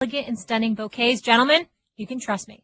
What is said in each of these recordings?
elegant and stunning bouquets. Gentlemen, you can trust me.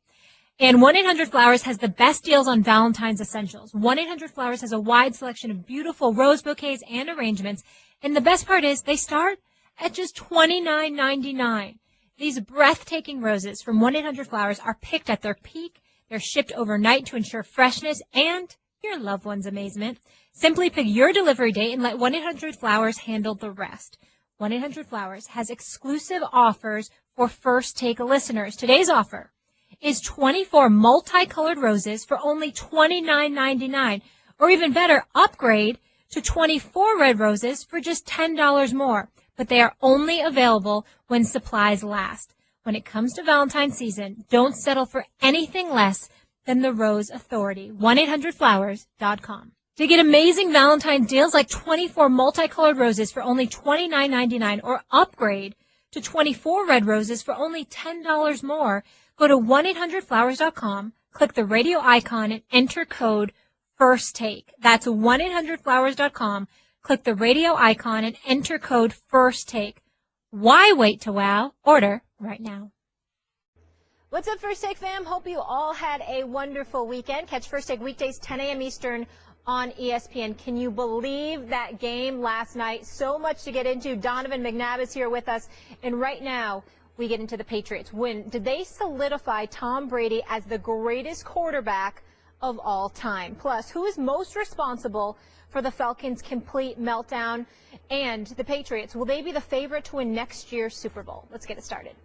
And 1-800-Flowers has the best deals on Valentine's essentials. 1-800-Flowers has a wide selection of beautiful rose bouquets and arrangements. And the best part is they start at just $29.99. These breathtaking roses from 1-800-Flowers are picked at their peak. They're shipped overnight to ensure freshness and your loved one's amazement. Simply pick your delivery date and let 1-800-Flowers handle the rest. 1-800-Flowers has exclusive offers for First Take listeners. Today's offer is 24 multicolored roses for only $29.99. Or even better, upgrade to 24 red roses for just $10 more. But they are only available when supplies last. When it comes to Valentine's season, don't settle for anything less than the Rose Authority. 1-800-Flowers.com. To get amazing Valentine's deals like 24 multicolored roses for only $29.99 or upgrade to 24 red roses for only $10 more, go to 1-800-Flowers.com, click the radio icon, and enter code FIRSTTAKE. That's 1-800-Flowers.com. Click the radio icon and enter code FIRSTTAKE. Why wait to wow? Order right now. What's up, First Take fam? Hope you all had a wonderful weekend. Catch First Take weekdays 10 a.m. Eastern on ESPN. Can you believe that game last night? So much to get into. Donovan McNabb is here with us. And right now, we get into the Patriots win. Did they solidify Tom Brady as the greatest quarterback of all time? Plus, who is most responsible for the Falcons' complete meltdown? And the Patriots, will they be the favorite to win next year's Super Bowl? Let's get it started.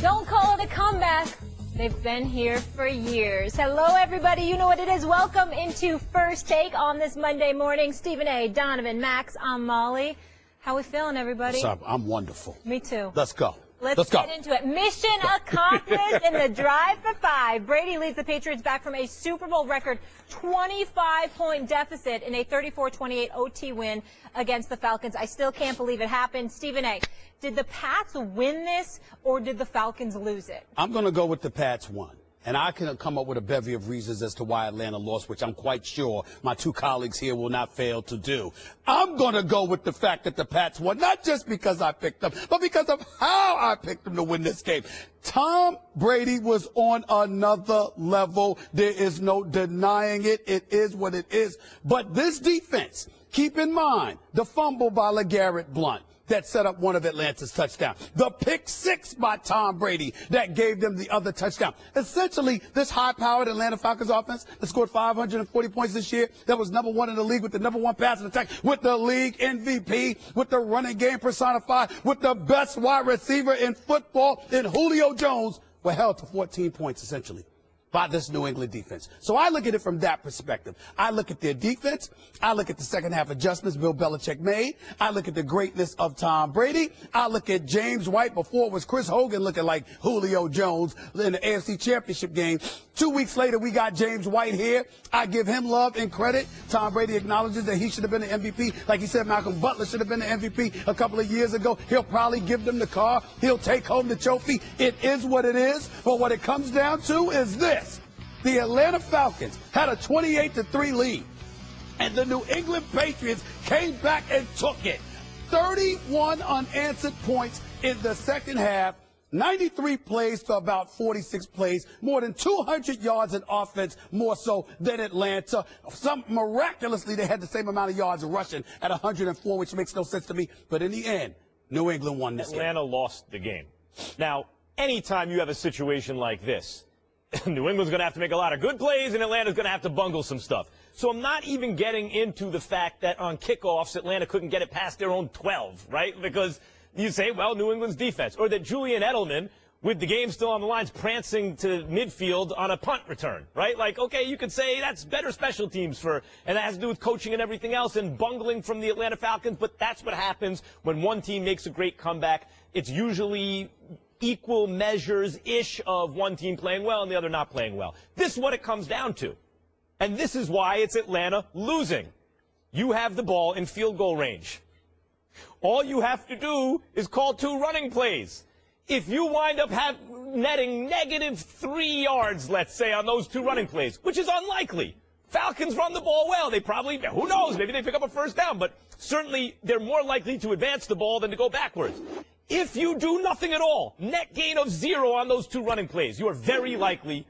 Don't call it a comeback. They've been here for years. Hello, everybody. You know what it is. Welcome into First Take on this Monday morning. Stephen A., Donovan, Max, I'm Molly. How we feeling, everybody? What's up? I'm wonderful. Me too. Let's go. Let's get into it. Mission accomplished in the drive for 5. Brady leads the Patriots back from a Super Bowl record 25-point deficit in a 34-28 OT win against the Falcons. I still can't believe it happened. Stephen A., did the Pats win this or did the Falcons lose it? I'm going to go with the Pats won. And I can come up with a bevy of reasons as to why Atlanta lost, which I'm quite sure my two colleagues here will not fail to do. I'm going to go with the fact that the Pats won, not just because I picked them, but because of how I picked them to win this game. Tom Brady was on another level. There is no denying it. It is what it is. But this defense, keep in mind, the fumble by LeGarrette Blount that set up one of Atlanta's touchdowns. The pick six by Tom Brady that gave them the other touchdown. Essentially, this high-powered Atlanta Falcons offense that scored 540 points this year, that was number one in the league with the number one passing attack, with the league MVP, with the running game personified, with the best wide receiver in football in Julio Jones, were held to 14 points, essentially, by this New England defense. So I look at it from that perspective. I look at their defense. I look at the second half adjustments Bill Belichick made. I look at the greatness of Tom Brady. I look at James White before it was Chris Hogan looking like Julio Jones in the AFC Championship game. 2 weeks later, we got James White here. I give him love and credit. Tom Brady acknowledges that he should have been the MVP. Like he said, Malcolm Butler should have been the MVP a couple of years ago. He'll probably give them the car. He'll take home the trophy. It is what it is. But what it comes down to is this. The Atlanta Falcons had a 28-3 lead, and the New England Patriots came back and took it. 31 unanswered points in the second half, 93 plays to about 46 plays, more than 200 yards in offense, more so than Atlanta. Miraculously, they had the same amount of yards rushing at 104, which makes no sense to me. But in the end, New England won this game. Atlanta lost the game. Now, anytime you have a situation like this, New England's going to have to make a lot of good plays, and Atlanta's going to have to bungle some stuff. So I'm not even getting into the fact that on kickoffs, Atlanta couldn't get it past their own 12, right? Because you say, well, New England's defense. Or that Julian Edelman, with the game still on the lines, prancing to midfield on a punt return, right? Like, okay, you could say that's better special teams and that has to do with coaching and everything else and bungling from the Atlanta Falcons. But that's what happens when one team makes a great comeback. It's usually equal measures-ish of one team playing well and the other not playing well. This is what it comes down to. And this is why it's Atlanta losing. You have the ball in field goal range. All you have to do is call 2 running plays. If you wind up netting -3 yards, let's say, on those 2 running plays, which is unlikely. Falcons run the ball well. They probably, who knows, maybe they pick up a first down, but certainly they're more likely to advance the ball than to go backwards. If you do nothing at all, net gain of 0 on those 2 running plays, you are very likely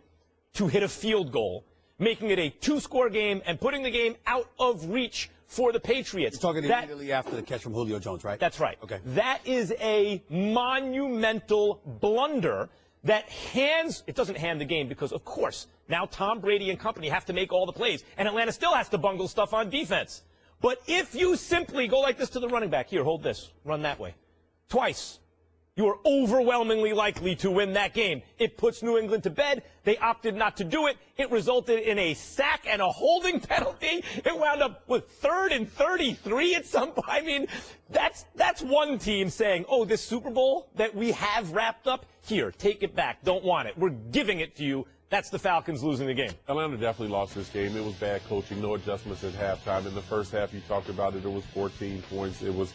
to hit a field goal, making it a 2-score game and putting the game out of reach for the Patriots. You're talking immediately after the catch from Julio Jones, right? That's right. Okay. That is a monumental blunder that it doesn't hand the game because, of course, now Tom Brady and company have to make all the plays, and Atlanta still has to bungle stuff on defense. But if you simply go like this to the running back, here, hold this, run that way, twice, you are overwhelmingly likely to win that game. It puts New England to bed. They opted not to do it. It resulted in a sack and a holding penalty. It wound up with 3rd and 33 at some point. I mean, that's one team saying, oh, this Super Bowl that we have wrapped up, here, take it back. Don't want it. We're giving it to you. That's the Falcons losing the game. Atlanta definitely lost this game. It was bad coaching, no adjustments at halftime. In the first half, you talked about it, it was 14 points. It was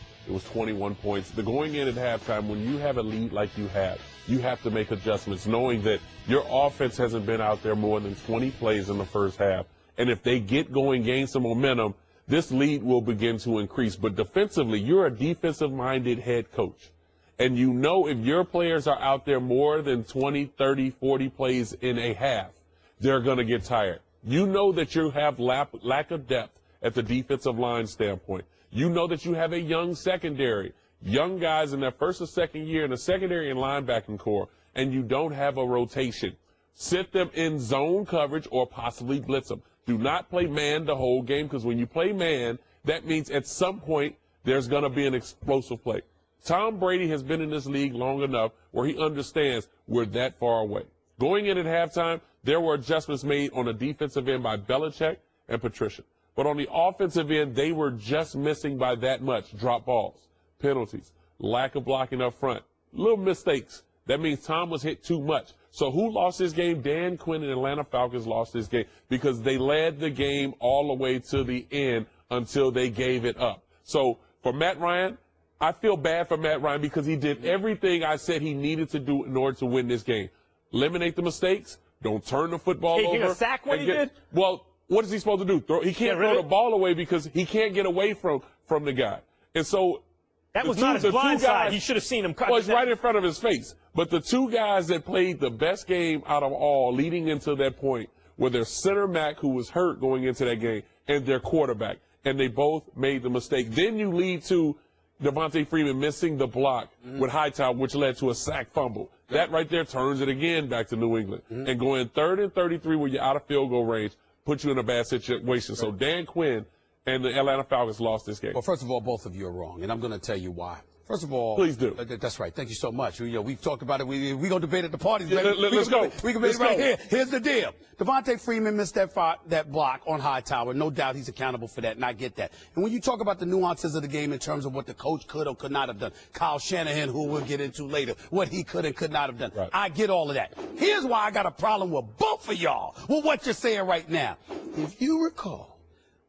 21 points. The going in at halftime, when you have a lead like you have to make adjustments, knowing that your offense hasn't been out there more than 20 plays in the first half. And if they get going, gain some momentum, this lead will begin to increase. But defensively, you're a defensive-minded head coach. And you know if your players are out there more than 20, 30, 40 plays in a half, they're going to get tired. You know that you have lack of depth at the defensive line standpoint. You know that you have a young secondary, young guys in their first or second year in the secondary and linebacking core, and you don't have a rotation. Sit them in zone coverage or possibly blitz them. Do not play man the whole game, because when you play man, that means at some point there's going to be an explosive play. Tom Brady has been in this league long enough where he understands we're that far away. Going in at halftime, there were adjustments made on the defensive end by Belichick and Patricia. But on the offensive end, they were just missing by that much. Drop balls, penalties, lack of blocking up front, little mistakes. That means Tom was hit too much. So who lost this game? Dan Quinn and Atlanta Falcons lost this game because they led the game all the way to the end until they gave it up. So for Matt Ryan, I feel bad for Matt Ryan because he did everything I said he needed to do in order to win this game. Eliminate the mistakes. Don't turn the football over. Taking a sack when he did? Well, what is he supposed to do? He can't throw the ball away because he can't get away from the guy. And so that was not his blind side. He should have seen him cut. Well, it's right in front of his face. But the 2 guys that played the best game out of all leading into that point were their center Mac, who was hurt going into that game, and their quarterback. And they both made the mistake. Then you lead to Devontae Freeman missing the block with Hightower, which led to a sack fumble. That right there turns it again back to New England. And going 3rd and 33 when you're out of field goal range puts you in a bad situation. So Dan Quinn and the Atlanta Falcons lost this game. Well, first of all, both of you are wrong, and I'm going to tell you why. First of all, please do. That's right. Thank you so much. We've talked about it. We're going to debate at the parties. Yeah, let's go. We can debate it right here. Here's the deal. Devontae Freeman missed that block on Hightower. No doubt he's accountable for that, and I get that. And when you talk about the nuances of the game in terms of what the coach could or could not have done, Kyle Shanahan, who we'll get into later, what he could and could not have done, right. I get all of that. Here's why I got a problem with both of y'all, with what you're saying right now. If you recall,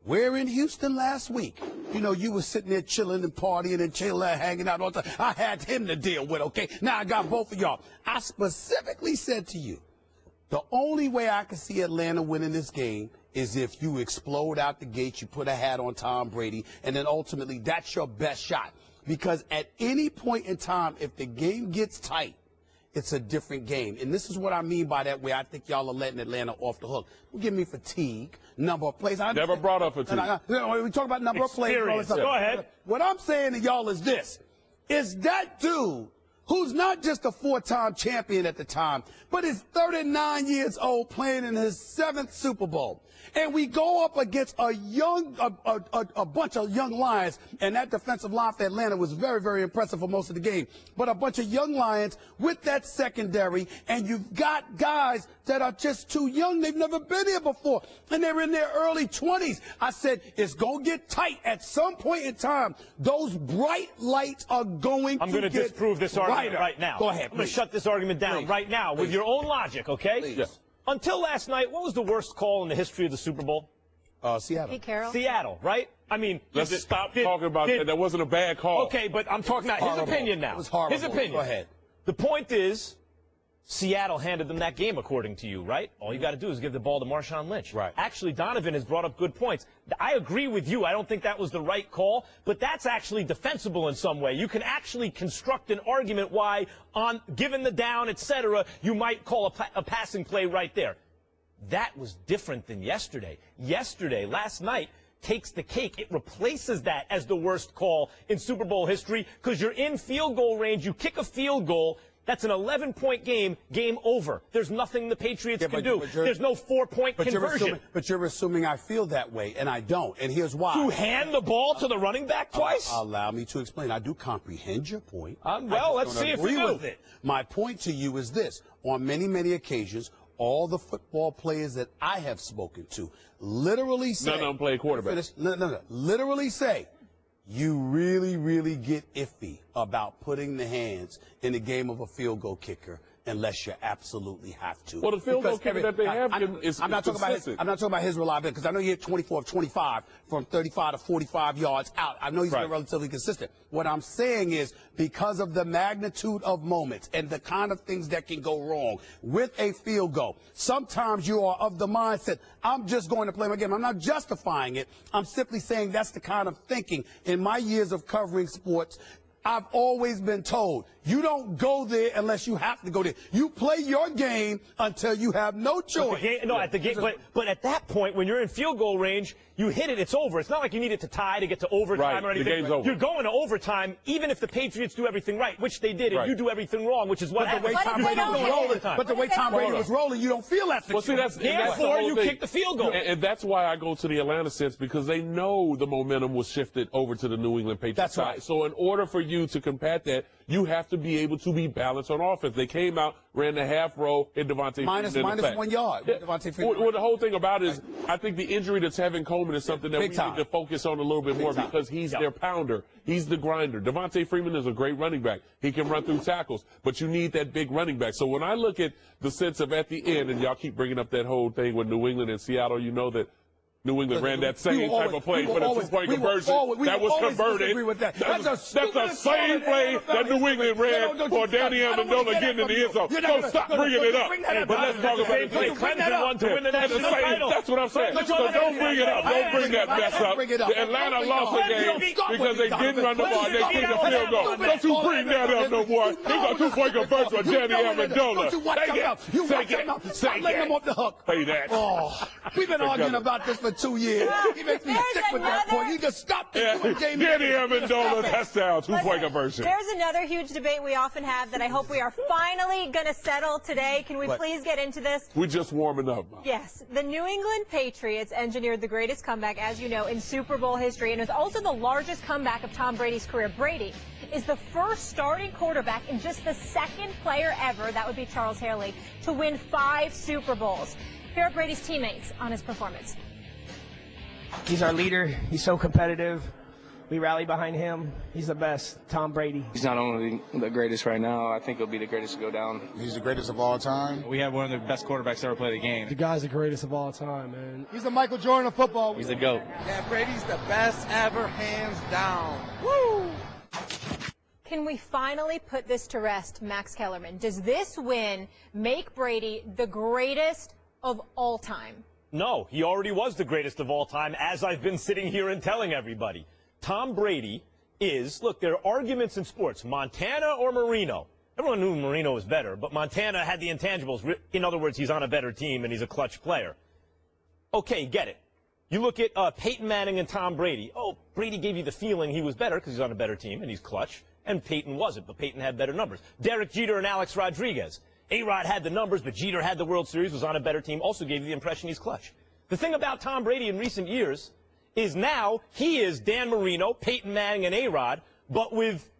we're in Houston last week. You were sitting there chilling and partying and chilling, hanging out all the time. I had him to deal with, okay? Now I got both of y'all. I specifically said to you, the only way I can see Atlanta winning this game is if you explode out the gate, you put a hat on Tom Brady, and then ultimately that's your best shot. Because at any point in time, if the game gets tight, it's a different game. And this is what I mean by that, where I think y'all are letting Atlanta off the hook. Don't give me fatigue, number of plays. I never brought up fatigue. We talk about number of plays. Go ahead. What I'm saying to y'all is this. Is that dude who's not just a 4-time champion at the time, but is 39 years old playing in his 7th Super Bowl. And we go up against a bunch of young Lions, and that defensive line for Atlanta was very, very impressive for most of the game. But a bunch of young Lions with that secondary, and you've got guys that are just too young. They've never been here before, and they're in their early 20s. I said, it's going to get tight at some point in time. Those bright lights are going to I'm going to disprove this argument right now. Go ahead. I'm going to shut this argument down right now with your own logic, okay? Please. Yes. Until last night, what was the worst call in the history of the Super Bowl? Seattle. Pete Carroll. Seattle, right? I mean, let's stop talking about that. That wasn't a bad call. Okay, but I'm talking about his opinion now. It was horrible. His opinion. Go ahead. The point is, Seattle handed them that game, according to you, right? All you got to do is give the ball to Marshawn Lynch. Right. Actually, Donovan has brought up good points. I agree with you. I don't think that was the right call, but that's actually defensible in some way. You can actually construct an argument why, given the down, etc., you might call a passing play right there. That was different than yesterday. Last night, takes the cake. It replaces that as the worst call in Super Bowl history because you're in field goal range. You kick a field goal. That's an 11-point game. Game over. There's nothing the Patriots can do. There's no 4-point conversion. But you're assuming I feel that way, and I don't. And here's why. You hand the ball to the running back twice? Allow me to explain. I do comprehend your point. Well, let's see if you do with it. My point to you is this. On many, many occasions, all the football players that I have spoken to literally say. None of them play quarterback. No. Literally say, you really, really get iffy about putting the hands in the game of a field goal kicker unless you absolutely have to. Well, the field goal kicker that they have is I'm not talking about his reliability, because I know he hit 24 of 25 from 35 to 45 yards out. I know he's been relatively consistent. What I'm saying is, because of the magnitude of moments and the kind of things that can go wrong with a field goal, sometimes you are of the mindset, I'm just going to play my game. I'm not justifying it. I'm simply saying that's the kind of thinking. In my years of covering sports, I've always been told, you don't go there unless you have to go there. You play your game until you have no choice. But at that point, when you're in field goal range, you hit it, it's over. It's not like you need it to tie to get to overtime or anything. The game's over. You're going to overtime, even if the Patriots do everything right, which they did, and you do everything wrong, which is what happens. But the way Tom Brady was rolling, you don't feel that. Well, see, therefore, you kick the field goal. And that's why I go to the Atlanta sense, because they know the momentum was shifted over to the New England Patriots. That's right. So in order for you to combat that, you have to be able to be balanced on offense. They came out, ran the half row, hit Devontae minus 1 yard. Well, the whole thing about it is, I think the injury to Tevin Coleman is something that we need to focus on a little bit more because he's their pounder. He's the grinder. Devontae Freeman is a great running back. He can run through tackles, but you need that big running back. So when I look at the sense of at the end, and y'all keep bringing up that whole thing with New England and Seattle, you know that New England ran that same type of play for the two-point conversion that was converted. That's the same play that New England ran for Danny Amendola getting in the end zone. So stop bringing it up. But let's talk about it. Clemson won to win the national title. That's what I'm saying. So don't bring it up. Don't bring that mess up. Atlanta lost the game because they didn't run the ball. They kicked a field goal. Don't you bring that up no more. They got two-point conversion for Danny Amendola. Stop letting him off the hook. Say that. We've been arguing about this for 2 years. He makes me sick with that point. He just stopped it. Danny Amendola, touchdown, two-point conversion. There's another huge debate we often have that I hope we are finally going to settle today. Can we please get into this? We're just warming up. Yes. The New England Patriots engineered the greatest comeback, as you know, in Super Bowl history, and it's also the largest comeback of Tom Brady's career. Brady is the first starting quarterback and just the second player ever, that would be Charles Haley, to win 5 Super Bowls. Here are Brady's teammates on his performance. He's our leader. He's so competitive. We rally behind him. He's the best. Tom Brady. He's not only the greatest right now, I think he'll be the greatest to go down. He's the greatest of all time. We have one of the best quarterbacks to ever play the game. The guy's the greatest of all time, man. He's the Michael Jordan of football. He's the GOAT. Yeah, Brady's the best ever, hands down. Woo! Can we finally put this to rest, Max Kellerman? Does this win make Brady the greatest of all time? No, he already was the greatest of all time, as I've been sitting here and telling everybody. Tom Brady is, look, there are arguments in sports, Montana or Marino. Everyone knew Marino was better, but Montana had the intangibles. In other words, he's on a better team and he's a clutch player. Okay, get it. You look at Peyton Manning and Tom Brady. Oh, Brady gave you the feeling he was better because he's on a better team and he's clutch, and Peyton wasn't, but Peyton had better numbers. Derek Jeter and Alex Rodriguez. A-Rod had the numbers, but Jeter had the World Series, was on a better team, also gave you the impression he's clutch. The thing about Tom Brady in recent years is now he is Dan Marino, Peyton Manning, and A-Rod, but with,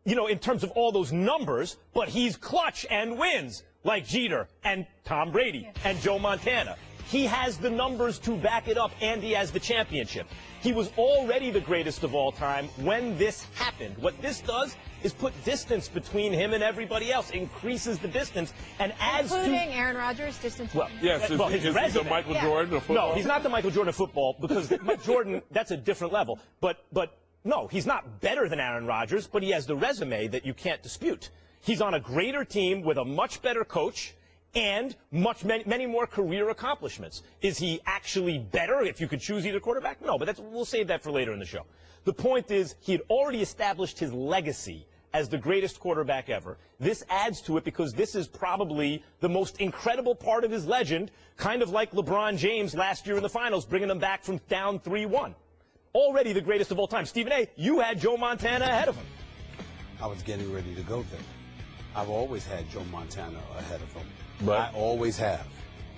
you know, in terms of all those numbers, but he's clutch and wins, like Jeter and Tom Brady and Joe Montana. He has the numbers to back it up, and he has the championship. He was already the greatest of all time when this happened. What this does is put distance between him and everybody else, increases the distance, and adds including Aaron Rodgers' distance. Well, yes, well, he's the Michael Jordan of football. No, he's not the Michael Jordan of football because Mike Jordan, that's a different level. But no, he's not better than Aaron Rodgers, but he has the resume that you can't dispute. He's on a greater team with a much better coach and many more career accomplishments. Is he actually better if you could choose either quarterback? No, but we'll save that for later in the show. The point is, he had already established his legacy as the greatest quarterback ever. This adds to it because this is probably the most incredible part of his legend, kind of like LeBron James last year in the finals, bringing them back from down 3-1. Already the greatest of all time. Stephen A., you had Joe Montana ahead of him. I was getting ready to go there. I've always had Joe Montana ahead of him. But I always have.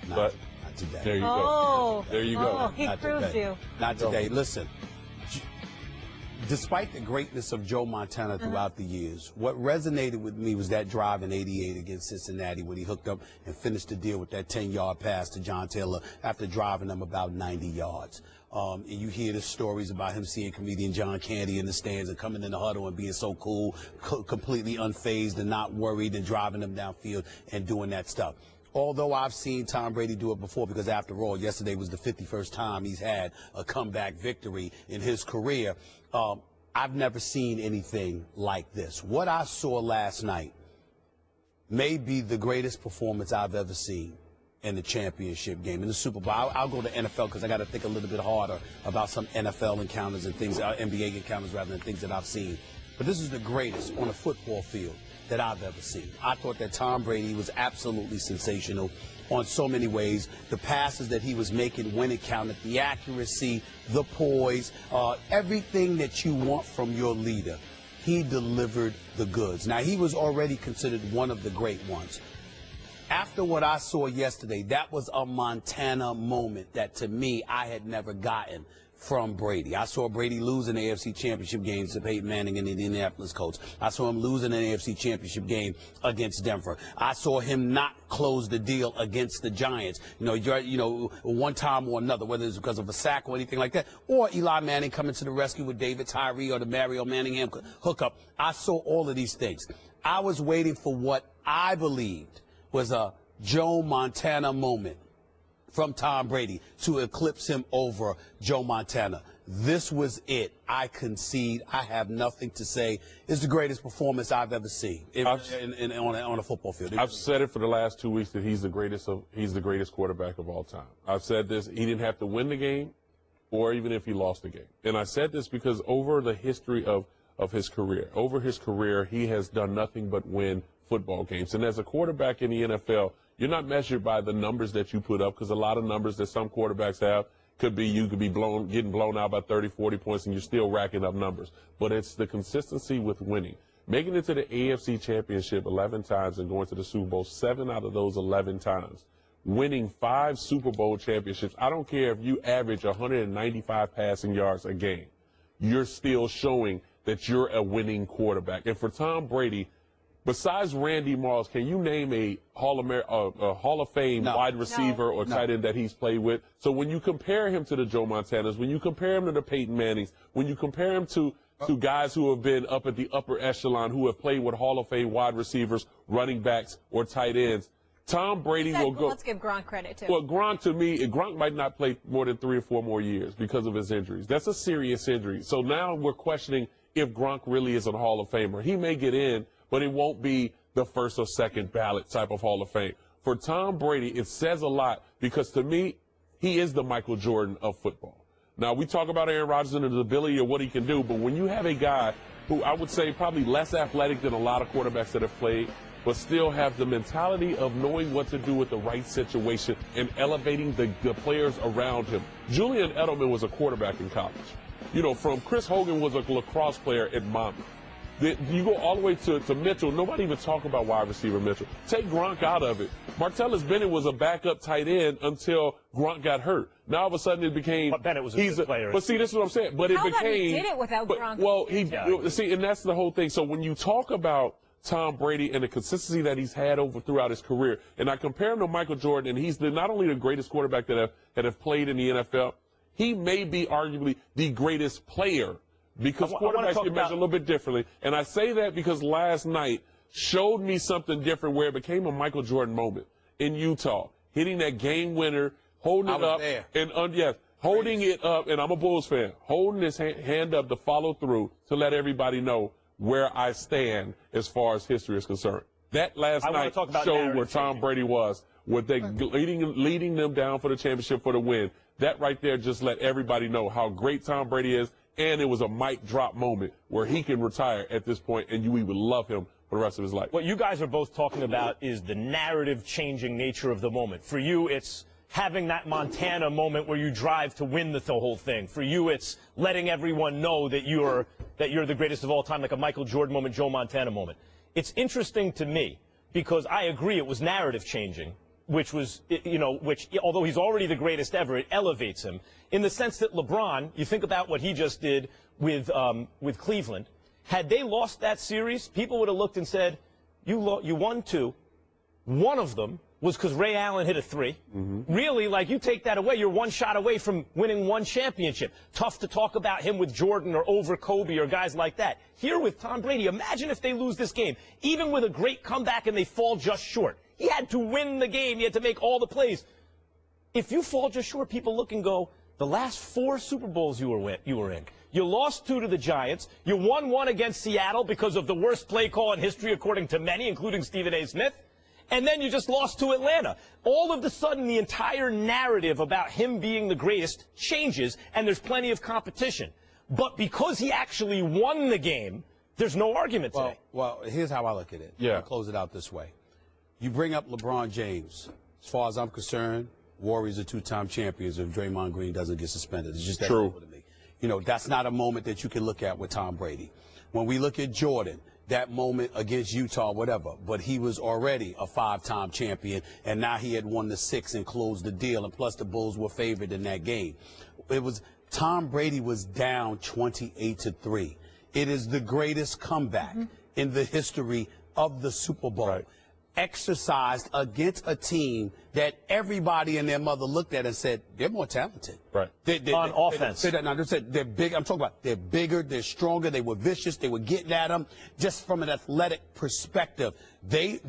Not today. There you go. There you go. Oh, he Not proved today. you. Not today. Listen, despite the greatness of Joe Montana throughout the years, what resonated with me was that drive in '88 against Cincinnati when he hooked up and finished the deal with that 10-yard pass to John Taylor after driving them about 90 yards. And you hear the stories about him seeing comedian John Candy in the stands and coming in the huddle and being so cool, completely unfazed and not worried and driving them downfield and doing that stuff. Although I've seen Tom Brady do it before, because after all, yesterday was the 51st time he's had a comeback victory in his career, I've never seen anything like this. What I saw last night may be the greatest performance I've ever seen in the championship game, in the Super Bowl. I'll go to NFL because I got to think a little bit harder about some NFL encounters and things, NBA encounters rather than things that I've seen. But this is the greatest on a football field that I've ever seen. I thought that Tom Brady was absolutely sensational on so many ways. The passes that he was making when it counted, the accuracy, the poise, everything that you want from your leader. He delivered the goods. Now, he was already considered one of the great ones. After what I saw yesterday, that was a Montana moment that, to me, I had never gotten from Brady. I saw Brady lose an AFC championship game to Peyton Manning and the Indianapolis Colts. I saw him lose an AFC championship game against Denver. I saw him not close the deal against the Giants. One time or another, whether it's because of a sack or anything like that, or Eli Manning coming to the rescue with David Tyree or the Mario Manningham hookup. I saw all of these things. I was waiting for what I believed was a Joe Montana moment from Tom Brady to eclipse him over Joe Montana. This was it. I concede. I have nothing to say. It's the greatest performance I've ever seen on a football field. I've said it for the last 2 weeks that he's the greatest quarterback of all time. I've said this. He didn't have to win the game or even if he lost the game. And I said this because over the history of his career, he has done nothing but win football games. And as a quarterback in the NFL, you're not measured by the numbers that you put up, because a lot of numbers that some quarterbacks have could be getting blown out by 30, 40 points, and you're still racking up numbers. But it's the consistency with winning. Making it to the AFC Championship 11 times and going to the Super Bowl 7 out of those 11 times. Winning 5 Super Bowl championships. I don't care if you average 195 passing yards a game. You're still showing that you're a winning quarterback. And for Tom Brady, besides Randy Moss, can you name a Hall of Fame wide receiver or tight end that he's played with? So when you compare him to the Joe Montanas, when you compare him to the Peyton Mannings, when you compare him to guys who have been up at the upper echelon, who have played with Hall of Fame wide receivers, running backs, or tight ends, Tom Brady will go. Let's give Gronk credit, too. Well, Gronk, to me, Gronk might not play more than 3 or 4 more years because of his injuries. That's a serious injury. So now we're questioning if Gronk really is a Hall of Famer. He may get in, but it won't be the first or second ballot type of Hall of Fame. For Tom Brady, it says a lot because, to me, he is the Michael Jordan of football. Now, we talk about Aaron Rodgers and his ability of what he can do, but when you have a guy who I would say probably less athletic than a lot of quarterbacks that have played, but still have the mentality of knowing what to do with the right situation and elevating the players around him. Julian Edelman was a quarterback in college. From Chris Hogan was a lacrosse player at Monmouth. You go all the way to Mitchell. Nobody even talk about wide receiver Mitchell. Take Gronk out of it. Martellus Bennett was a backup tight end until Gronk got hurt. Now all of a sudden it became. But Bennett was a good player. But see, this is what I'm saying. But it became. How about he did it without Gronk? Well, and that's the whole thing. So when you talk about Tom Brady and the consistency that he's had throughout his career, and I compare him to Michael Jordan, and he's not only the greatest quarterback that have played in the NFL, he may be arguably the greatest player. Because quarterbacks get measured a little bit differently. And I say that because last night showed me something different where it became a Michael Jordan moment in Utah. Hitting that game winner, holding it up. Holding it up, and I'm a Bulls fan, holding his hand up to follow through to let everybody know where I stand as far as history is concerned. That last night showed where Tom Brady was, with they leading them down for the championship for the win. That right there just let everybody know how great Tom Brady is, and it was a mic drop moment where he can retire at this point, and we would love him for the rest of his life. What you guys are both talking about is the narrative-changing nature of the moment. For you, it's having that Montana moment where you drive to win the whole thing. For you, it's letting everyone know that you're the greatest of all time, like a Michael Jordan moment, Joe Montana moment. It's interesting to me because I agree it was narrative-changing, which was, which, although he's already the greatest ever, it elevates him in the sense that LeBron, you think about what he just did with Cleveland. Had they lost that series, people would have looked and said, you won 2. One of them was because Ray Allen hit a 3. Really, like, you take that away, you're one shot away from winning 1 championship. Tough to talk about him with Jordan or over Kobe or guys like that. Here with Tom Brady, imagine if they lose this game, even with a great comeback and they fall just short. He had to win the game. He had to make all the plays. If you fall just short, people look and go, the last 4 Super Bowls you were in. You lost 2 to the Giants. You won 1 against Seattle because of the worst play call in history, according to many, including Stephen A. Smith. And then you just lost to Atlanta. All of a sudden, the entire narrative about him being the greatest changes, and there's plenty of competition. But because he actually won the game, there's no argument today. Well, here's how I look at it. Yeah. I'll close it out this way. You bring up LeBron James. As far as I'm concerned, Warriors are 2-time champions if Draymond Green doesn't get suspended. It's just that simple to me. That's not a moment that you can look at with Tom Brady. When we look at Jordan, that moment against Utah, whatever, but he was already a 5-time champion, and now he had won the 6 and closed the deal, and plus the Bulls were favored in that game. Tom Brady was down 28-3. It is the greatest comeback in the history of the Super Bowl. Exercised against a team that everybody and their mother looked at and said, they're more talented. On offense. They're big. I'm talking about they're bigger, they're stronger, they were vicious, they were getting at them. Just from an athletic perspective, they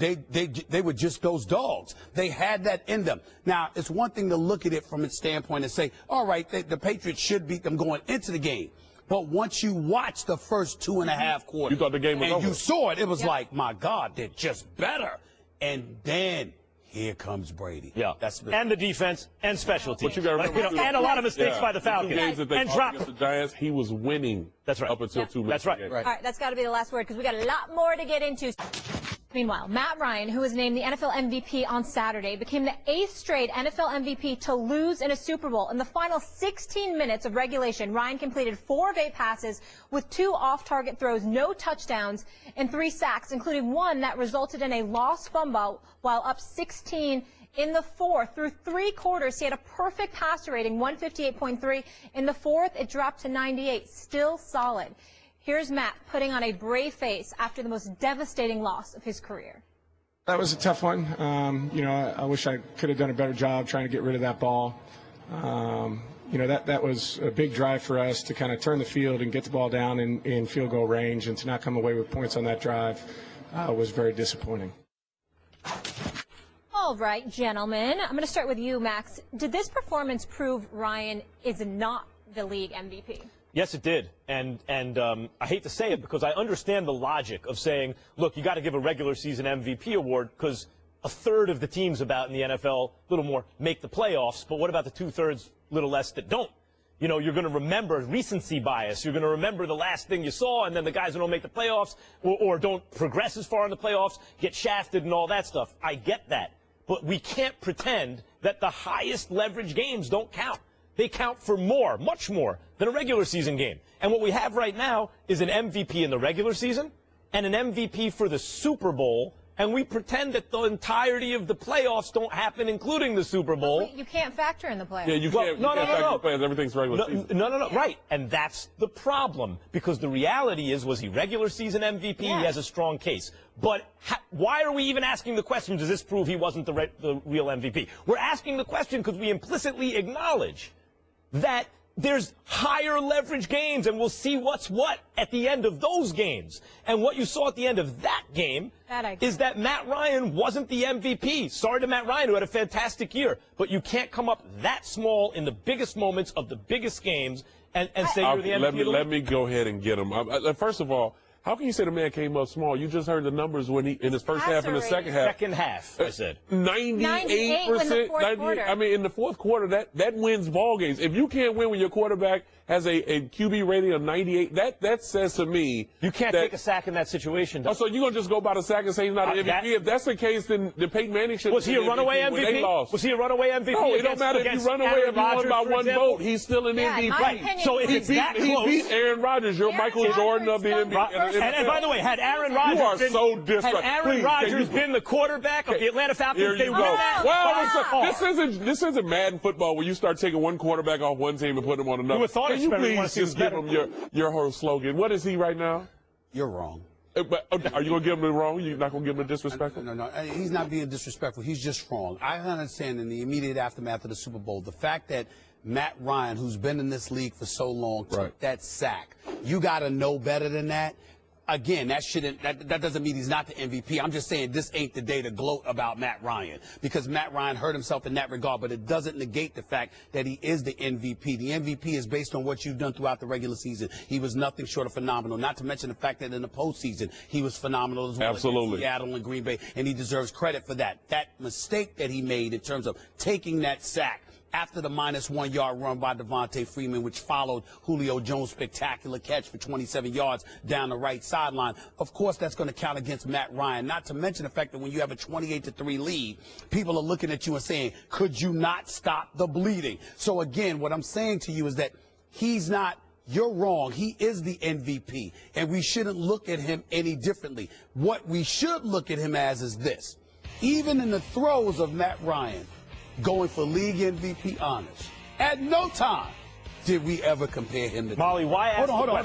were just those dogs. They had that in them. Now, it's one thing to look at it from its standpoint and say, all right, the Patriots should beat them going into the game. But once you watch the first 2.5 quarters, you thought the game was over. And you saw it, it was like, my God, they're just better. And then here comes Brady. And the defense and special teams. But you gotta remember, and a lot of mistakes by the Falcons. And against the Giants, he was winning. That's right. Up until 2 minutes. That's right. All right, that's got to be the last word because we got a lot more to get into. Meanwhile, Matt Ryan, who was named the NFL MVP on Saturday, became the 8th straight NFL MVP to lose in a Super Bowl. In the final 16 minutes of regulation, Ryan completed 4 of 8 passes with 2 off-target throws, no touchdowns, and 3 sacks, including 1 that resulted in a lost fumble while up 16 in the 4th. Through 3 quarters, he had a perfect passer rating, 158.3. In the 4th, it dropped to 98, still solid. Here's Matt putting on a brave face after the most devastating loss of his career. That was a tough one. I wish I could have done a better job trying to get rid of that ball. That was a big drive for us to kind of turn the field and get the ball down in field goal range, and to not come away with points on that drive was very disappointing. All right, gentlemen. I'm going to start with you, Max. Did this performance prove Ryan is not the league MVP? Yes, it did. And I hate to say it because I understand the logic of saying, look, you got to give a regular season MVP award because a third of the teams about in the NFL, a little more, make the playoffs. But what about the 2/3, little less, that don't? You're going to remember recency bias. You're going to remember the last thing you saw, and then the guys who don't make the playoffs or don't progress as far in the playoffs get shafted and all that stuff. I get that. But we can't pretend that the highest leverage games don't count. They count for more, much more, than a regular season game. And what we have right now is an MVP in the regular season and an MVP for the Super Bowl, and we pretend that the entirety of the playoffs don't happen, including the Super Bowl. You can't factor in the playoffs. Yeah, you can't factor in the playoffs. Everything's regular season. No. Right. And that's the problem, because the reality is, was he regular season MVP? Yeah. He has a strong case. But why are we even asking the question, does this prove he wasn't the real MVP? We're asking the question because we implicitly acknowledge that there's higher leverage games, and we'll see what's what at the end of those games. And what you saw at the end of that game is that Matt Ryan wasn't the MVP. Sorry to Matt Ryan, who had a fantastic year. But you can't come up that small in the biggest moments of the biggest games and say you're the MVP. Let me go ahead and get him. First of all, How can you say the man came up small? You just heard the numbers when he in his first half and the second half. Second half, I said. 98%. I mean, in the fourth quarter, that wins ball games. If you can't win when your quarterback has a QB rating of 98, that says to me you can't take a sack in that situation. Oh, so you're gonna just go by the sack and say he's not an MVP? If that's the case, then Peyton Manning should. Was he a runaway MVP? Was he a runaway MVP? No, it don't matter if you run away if you won by one vote. He's still an MVP. Right. So if it's that close, he beat Aaron Rodgers. You're Michael Jordan of the NBA. And by the way, had Aaron Rodgers been the quarterback of the Atlanta Falcons, they win that. Well, this isn't Madden football where you start taking one quarterback off one team and put him on another. Can you please just give him your whole slogan? What is he right now? You're wrong. But are you going to give him the wrong? You're not going to give him the disrespectful? No. He's not being disrespectful. He's just wrong. I understand in the immediate aftermath of the Super Bowl, the fact that Matt Ryan, who's been in this league for so long, took that sack. You got to know better than that. Again, that doesn't mean he's not the MVP. I'm just saying this ain't the day to gloat about Matt Ryan because Matt Ryan hurt himself in that regard, but it doesn't negate the fact that he is the MVP. The MVP is based on what you've done throughout the regular season. He was nothing short of phenomenal, not to mention the fact that in the postseason he was phenomenal as well. Absolutely. Seattle and Green Bay, and he deserves credit for that. That mistake that he made in terms of taking that sack after the -1 yard run by Devontae Freeman, which followed Julio Jones' spectacular catch for 27 yards down the right sideline. Of course, that's going to count against Matt Ryan, not to mention the fact that when you have a 28-3 lead, people are looking at you and saying, could you not stop the bleeding? So, again, what I'm saying to you is that he's not. You're wrong. He is the MVP, and we shouldn't look at him any differently. What we should look at him as is this. Even in the throes of Matt Ryan going for league MVP honors, at no time did we ever compare him to Molly. Why ask Matt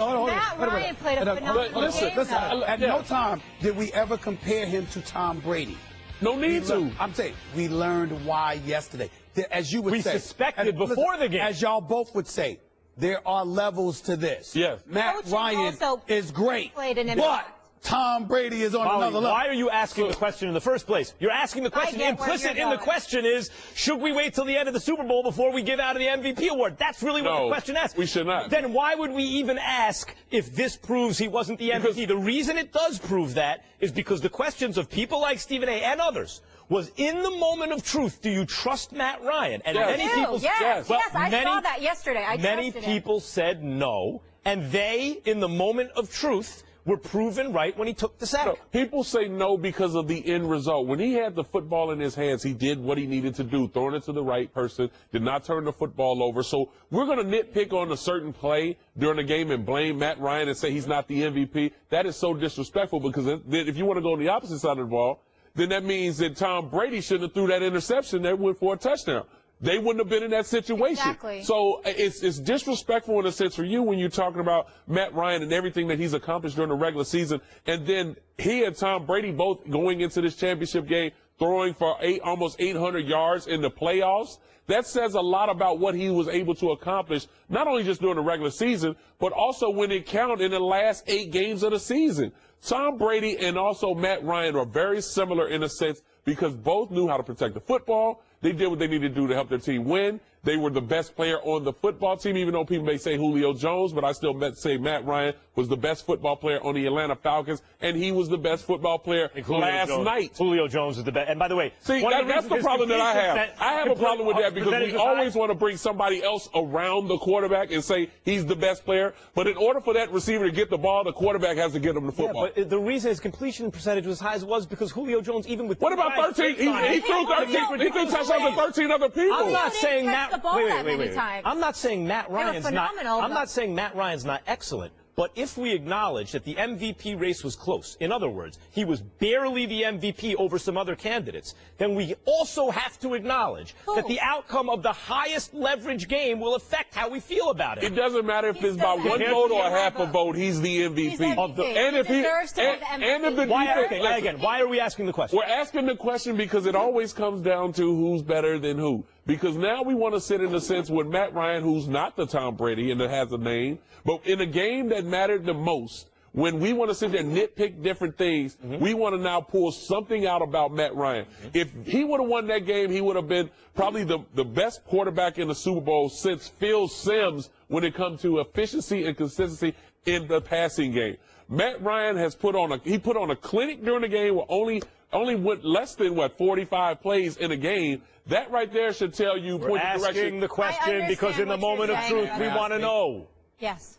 Ryan played a phenomenal game. At no time did we ever compare him to Tom Brady. No need to. I'm saying we learned why yesterday. As you would say. We suspected before the game. As y'all both would say, there are levels to this. Yes. Matt Ryan is great, but Tom Brady is on another level. Why are you asking the question in the first place? You're asking the question. Implicit in the question is, should we wait till the end of the Super Bowl before we give out the MVP award? That's really what the question asks. We should not. Then why would we even ask if this proves he wasn't the MVP? The reason it does prove that is because the questions of people like Stephen A. and others was, in the moment of truth, do you trust Matt Ryan? And many people I saw that yesterday. Many people said no, and they, in the moment of truth, were proven right when he took the sack. So, people say no because of the end result. When he had the football in his hands, he did what he needed to do, throwing it to the right person, did not turn the football over. So we're going to nitpick on a certain play during the game and blame Matt Ryan and say he's not the MVP. That is so disrespectful because if you want to go on the opposite side of the ball, then that means that Tom Brady shouldn't have threw that interception that went for a touchdown. They wouldn't have been in that situation. Exactly. So it's disrespectful in a sense for you when you're talking about Matt Ryan and everything that he's accomplished during the regular season. And then he and Tom Brady both going into this championship game throwing for almost 800 yards in the playoffs. That says a lot about what he was able to accomplish, not only just during the regular season, but also when it counted in the last 8 games of the season. Tom Brady and also Matt Ryan are very similar in a sense because both knew how to protect the football. They did what they needed to do to help their team win. They were the best player on the football team, even though people may say Julio Jones, but I still say Matt Ryan was the best football player on the Atlanta Falcons, and he was the best football player last night. Julio Jones is the best. And by the way, see, that's the problem that I have. I have a problem with that because we always want to bring somebody else around the quarterback and say he's the best player. But in order for that receiver to get the ball, the quarterback has to get him the football. Yeah, but the reason his completion percentage was as high as it was because Julio Jones, even with what about 13? He threw 13. He threw touchdowns to 13 other people. I'm not saying Matt. Wait. I'm not saying Matt Ryan's not. I'm not saying Matt Ryan's not excellent. But if we acknowledge that the MVP race was close, in other words, he was barely the MVP over some other candidates, then we also have to acknowledge that the outcome of the highest leverage game will affect how we feel about it. It doesn't matter if it's by 1 vote or half a vote, he's the MVP. And if he deserves to have the MVP. Why are we asking the question? We're asking the question because it always comes down to who's better than who. Because now we want to sit in the sense with Matt Ryan, who's not the Tom Brady and that has a name, but in a game that mattered the most, when we want to sit there and nitpick different things, we want to now pull something out about Matt Ryan. If he would have won that game, he would have been probably the best quarterback in the Super Bowl since Phil Simms when it comes to efficiency and consistency in the passing game. Matt Ryan has put on a clinic during the game where only went less than 45 plays in a game. That right there should tell you. We're asking the question because in the moment of truth we want to know. Yes.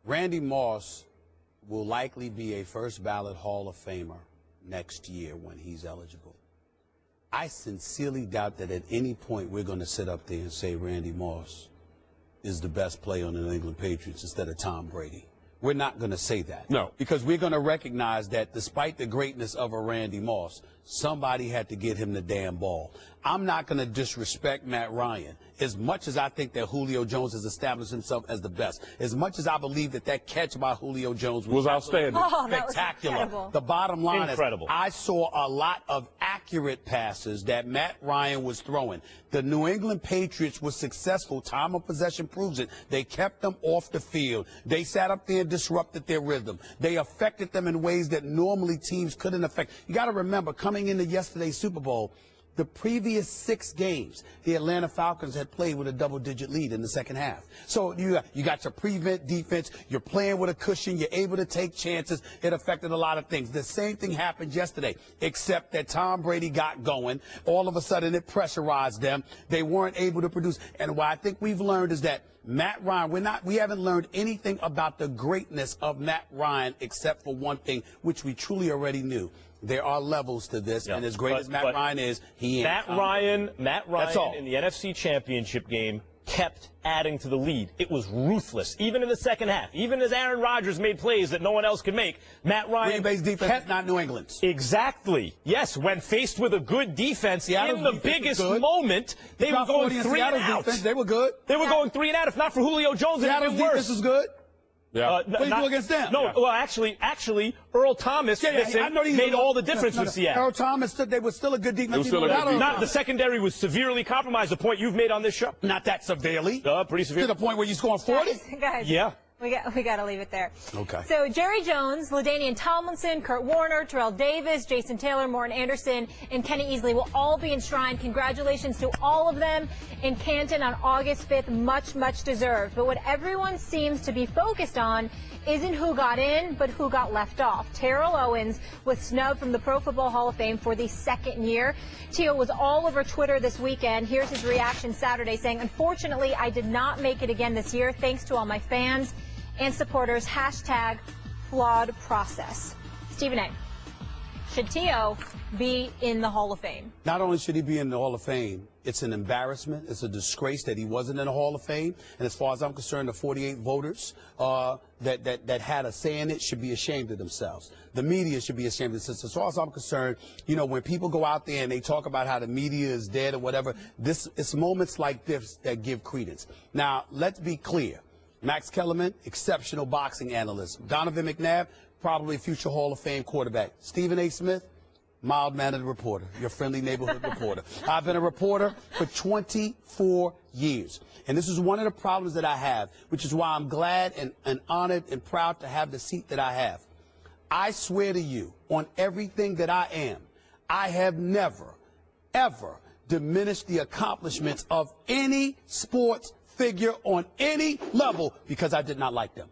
Randy Moss will likely be a first ballot Hall of Famer next year when he's eligible. I sincerely doubt that at any point we're going to sit up there and say Randy Moss is the best player on the New England Patriots instead of Tom Brady. We're not going to say that. No. Because we're going to recognize that despite the greatness of a Randy Moss, somebody had to get him the damn ball. I'm not going to disrespect Matt Ryan as much as I think that Julio Jones has established himself as the best. As much as I believe that catch by Julio Jones was outstanding. Oh, spectacular. That was the bottom line is I saw a lot of accurate passes that Matt Ryan was throwing. The New England Patriots were successful. Time of possession proves it. They kept them off the field. They sat up there and disrupted their rhythm. They affected them in ways that normally teams couldn't affect. You got to remember, coming into yesterday's Super Bowl, the previous 6 games, the Atlanta Falcons had played with a double-digit lead in the second half. So you got your prevent defense. You're playing with a cushion. You're able to take chances. It affected a lot of things. The same thing happened yesterday, except that Tom Brady got going. All of a sudden, it pressurized them. They weren't able to produce. And what I think we've learned is that Matt Ryan, we haven't learned anything about the greatness of Matt Ryan except for one thing, which we truly already knew. There are levels to this, and as great as Matt Ryan is, he ain't. Matt Ryan in the NFC Championship game kept adding to the lead. It was ruthless, even in the second half. Even as Aaron Rodgers made plays that no one else could make, Matt Ryan Green Bay's defense is not New England's. Exactly. Yes, when faced with a good defense in the biggest moment, they were going 3 and out. They were good. They were going 3 and out. If not for Julio Jones, it would have been worse. This is good. Yeah. What do you do against them? No, well, actually, Earl Thomas made all the difference with Seattle. Earl Thomas, they were still a good defense. Not the secondary was severely compromised. The point you've made on this show. Not that severely. Pretty severe. To the point where you're scoring 40. Guys, yeah. We got to leave it there. Okay. So Jerry Jones, LaDainian Tomlinson, Kurt Warner, Terrell Davis, Jason Taylor, Morton Anderson, and Kenny Easley will all be enshrined. Congratulations to all of them in Canton on August 5th. Much, much deserved. But what everyone seems to be focused on isn't who got in, but who got left off. Terrell Owens was snubbed from the Pro Football Hall of Fame for the 2nd year. Tio was all over Twitter this weekend. Here's his reaction Saturday saying, "Unfortunately, I did not make it again this year. Thanks to all my fans and supporters. Hashtag flawed process." Stephen A., should Tio be in the Hall of Fame? Not only should he be in the Hall of Fame, it's an embarrassment. It's a disgrace that he wasn't in the Hall of Fame. And as far as I'm concerned, the 48 voters that had a say in it should be ashamed of themselves. The media should be ashamed of themselves. As far as I'm concerned, when people go out there and they talk about how the media is dead or whatever, it's moments like this that give credence. Now, let's be clear. Max Kellerman, exceptional boxing analyst. Donovan McNabb, probably future Hall of Fame quarterback. Stephen A. Smith, mild-mannered reporter, your friendly neighborhood reporter. I've been a reporter for 24 years. And this is one of the problems that I have, which is why I'm glad and honored and proud to have the seat that I have. I swear to you, on everything that I am, I have never, ever diminished the accomplishments of any sports figure on any level because I did not like them.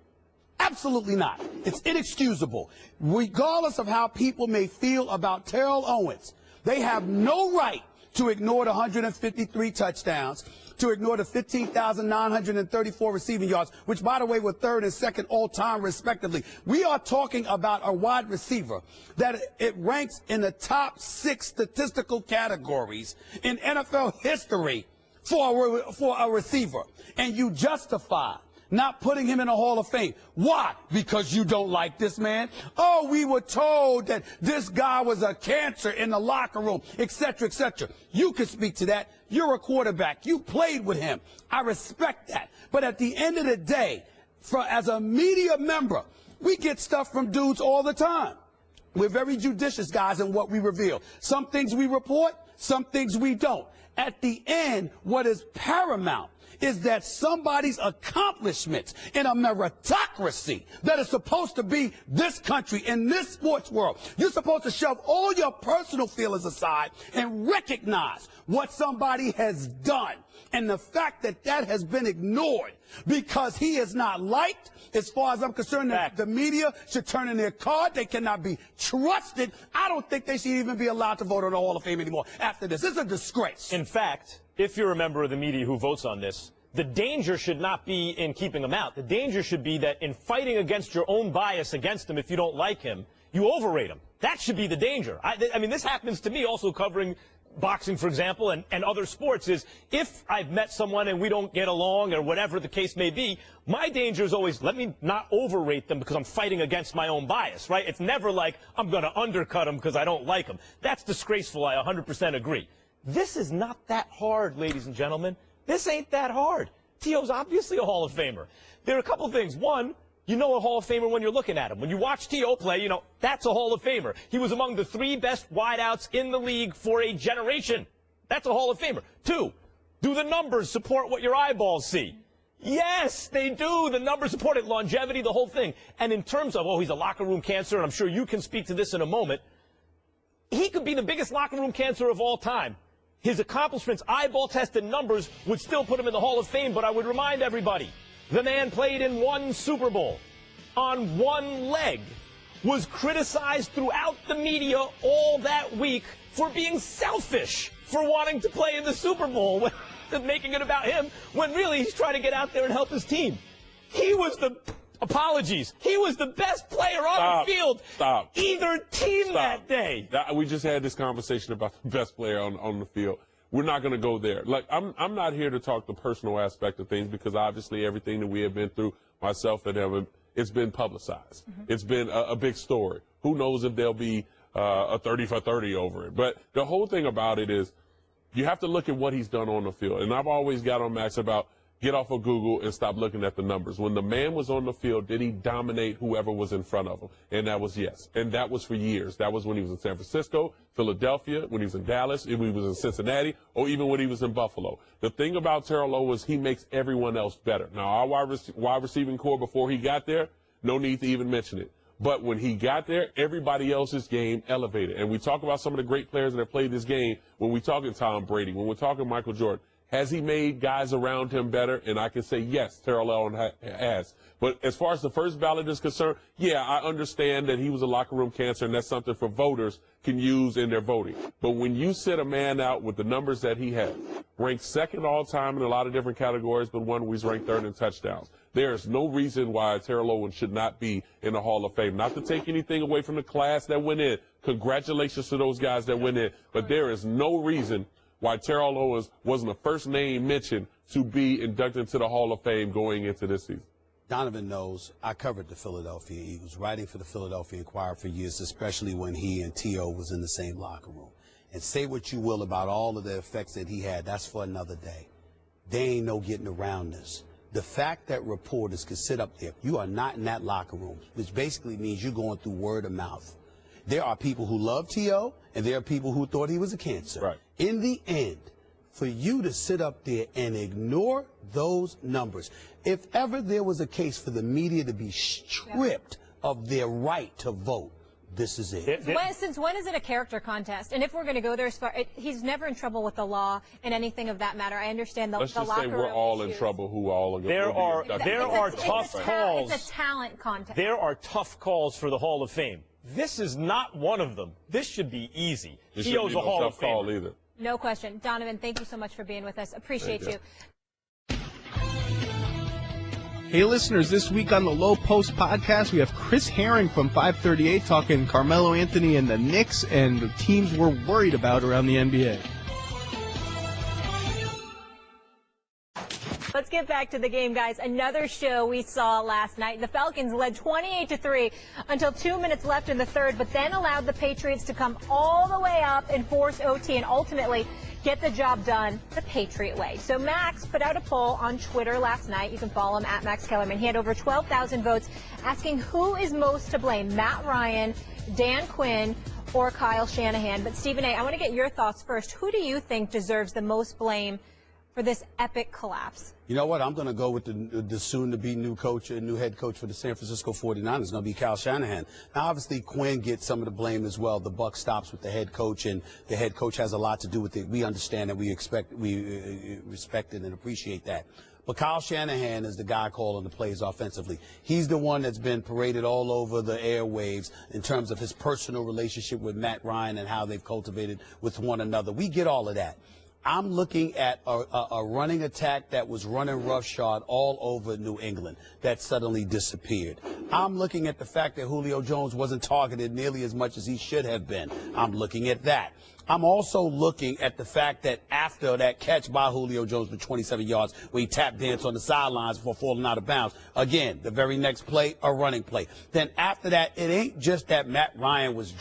Absolutely not. It's inexcusable. Regardless of how people may feel about Terrell Owens, they have no right to ignore the 153 touchdowns, to ignore the 15,934 receiving yards, which, by the way, were 3rd and 2nd all-time, respectively. We are talking about a wide receiver that it ranks in the top 6 statistical categories in NFL history for a receiver, and you justify not putting him in the Hall of Fame. Why? Because you don't like this man? Oh, we were told that this guy was a cancer in the locker room, etc., etc. You can speak to that. You're a quarterback. You played with him. I respect that. But at the end of the day, as a media member, we get stuff from dudes all the time. We're very judicious, guys, in what we reveal. Some things we report, some things we don't. At the end, what is paramount is that somebody's accomplishments in a meritocracy that is supposed to be this country, in this sports world, you're supposed to shove all your personal feelings aside and recognize what somebody has done. And the fact that that has been ignored because he is not liked, as far as I'm concerned, the media should turn in their card. They cannot be trusted. I don't think they should even be allowed to vote on the Hall of Fame anymore after this. This is a disgrace. In fact, if you're a member of the media who votes on this, the danger should not be in keeping him out. The danger should be that in fighting against your own bias against him, if you don't like him, you overrate him. That should be the danger. I mean, this happens to me also covering boxing, for example, and other sports, is if I've met someone and we don't get along or whatever the case may be, my danger is always let me not overrate them because I'm fighting against my own bias, right? It's never like I'm going to undercut them because I don't like them. That's disgraceful. I 100% agree. This is not that hard, ladies and gentlemen. This ain't that hard. T.O.'s obviously a Hall of Famer. There are a couple of things. One, you know a Hall of Famer when you're looking at him. When you watch T.O. play, you know, that's a Hall of Famer. He was among the 3 best wideouts in the league for a generation. That's a Hall of Famer. 2, do the numbers support what your eyeballs see? Yes, they do. The numbers support it. Longevity, the whole thing. And in terms of, oh, he's a locker room cancer, and I'm sure you can speak to this in a moment, he could be the biggest locker room cancer of all time. His accomplishments, eyeball-tested numbers, would still put him in the Hall of Fame, but I would remind everybody, the man played in 1 Super Bowl on 1 leg, was criticized throughout the media all that week for being selfish, for wanting to play in the Super Bowl, making it about him, when really he's trying to get out there and help his team. He was the, apologies, he was the best player on the field. Either team that day. We just had this conversation about the best player on the field. We're not going to go there. Like, I'm not here to talk the personal aspect of things because obviously everything that we have been through, myself and him, it's been publicized. It's been a big story. Who knows if there'll be a 30 for 30 over it. But the whole thing about it is you have to look at what he's done on the field. And I've always got on Max about get off of Google and stop looking at the numbers. When the man was on the field, did he dominate whoever was in front of him? And that was yes. And that was for years. That was when he was in San Francisco, Philadelphia, when he was in Dallas, when he was in Cincinnati, or even when he was in Buffalo. The thing about Terrell Owens, he makes everyone else better. Now, our wide receiving core before he got there, no need to even mention it. But when he got there, everybody else's game elevated. And we talk about some of the great players that have played this game when we're talking Tom Brady, when we're talking Michael Jordan. Has he made guys around him better? And I can say, yes, Terrell Owens has. But as far as the first ballot is concerned, yeah, I understand that he was a locker room cancer, and that's something for voters can use in their voting. But when you sit a man out with the numbers that he has, ranked second all time in a lot of different categories, but one where he's ranked third in touchdowns, there's no reason why Terrell Owens should not be in the Hall of Fame. Not to take anything away from the class that went in. Congratulations to those guys that went in. But there is no reason why Terrell Owens wasn't the first name mentioned to be inducted into the Hall of Fame going into this season. Donovan knows I covered the Philadelphia Eagles, writing for the Philadelphia Inquirer for years, especially when he and T.O. was in the same locker room. And say what you will about all of the effects that he had, that's for another day. There ain't no getting around this. The fact that reporters can sit up there, you are not in that locker room, which basically means you're going through word of mouth. There are people who love T.O., and there are people who thought he was a cancer. Right. In the end, for you to sit up there and ignore those numbers, if ever there was a case for the media to be stripped of their right to vote, this is it. Since when is it a character contest? And if we're going to go there as far, he's never in trouble with the law and anything of that matter. I understand the Let's the just locker say room we're all issues. in trouble who all are there are tough calls. It's a talent contest. There are tough calls for the Hall of Fame. This is not one of them. This should be easy. T.O.'s a Hall of Fame. Either. No question. Donovan, thank you so much for being with us. Appreciate you. Hey, listeners, this week on the Low Post podcast, we have Chris Herring from 538 talking Carmelo Anthony and the Knicks and the teams we're worried about around the NBA. Let's get back to the game, guys. Another show we saw last night. The Falcons led 28-3 until 2 minutes left in the third, but then allowed the Patriots to come all the way up and force OT and ultimately get the job done the Patriot way. So Max put out a poll on Twitter last night. You can follow him at Max Kellerman. He had over 12,000 votes asking who is most to blame, Matt Ryan, Dan Quinn, or Kyle Shanahan. But Stephen A., I want to get your thoughts first. Who do you think deserves the most blame for for this epic collapse? You know what? I'm going to go with the soon-to-be new coach and new head coach for the San Francisco 49ers. It's going to be Kyle Shanahan. Now, obviously, Quinn gets some of the blame as well. The buck stops with the head coach, and the head coach has a lot to do with it. We understand that we respect it and appreciate that. But Kyle Shanahan is the guy calling the plays offensively. He's the one that's been paraded all over the airwaves in terms of his personal relationship with Matt Ryan and how they've cultivated with one another. We get all of that. I'm looking at a running attack that was running roughshod all over New England that suddenly disappeared. I'm looking at the fact that Julio Jones wasn't targeted nearly as much as he should have been. I'm looking at that. I'm also looking at the fact that after that catch by Julio Jones for 27 yards, where he tap danced on the sidelines before falling out of bounds, again, the very next play, a running play. Then after that, it ain't just that Matt Ryan was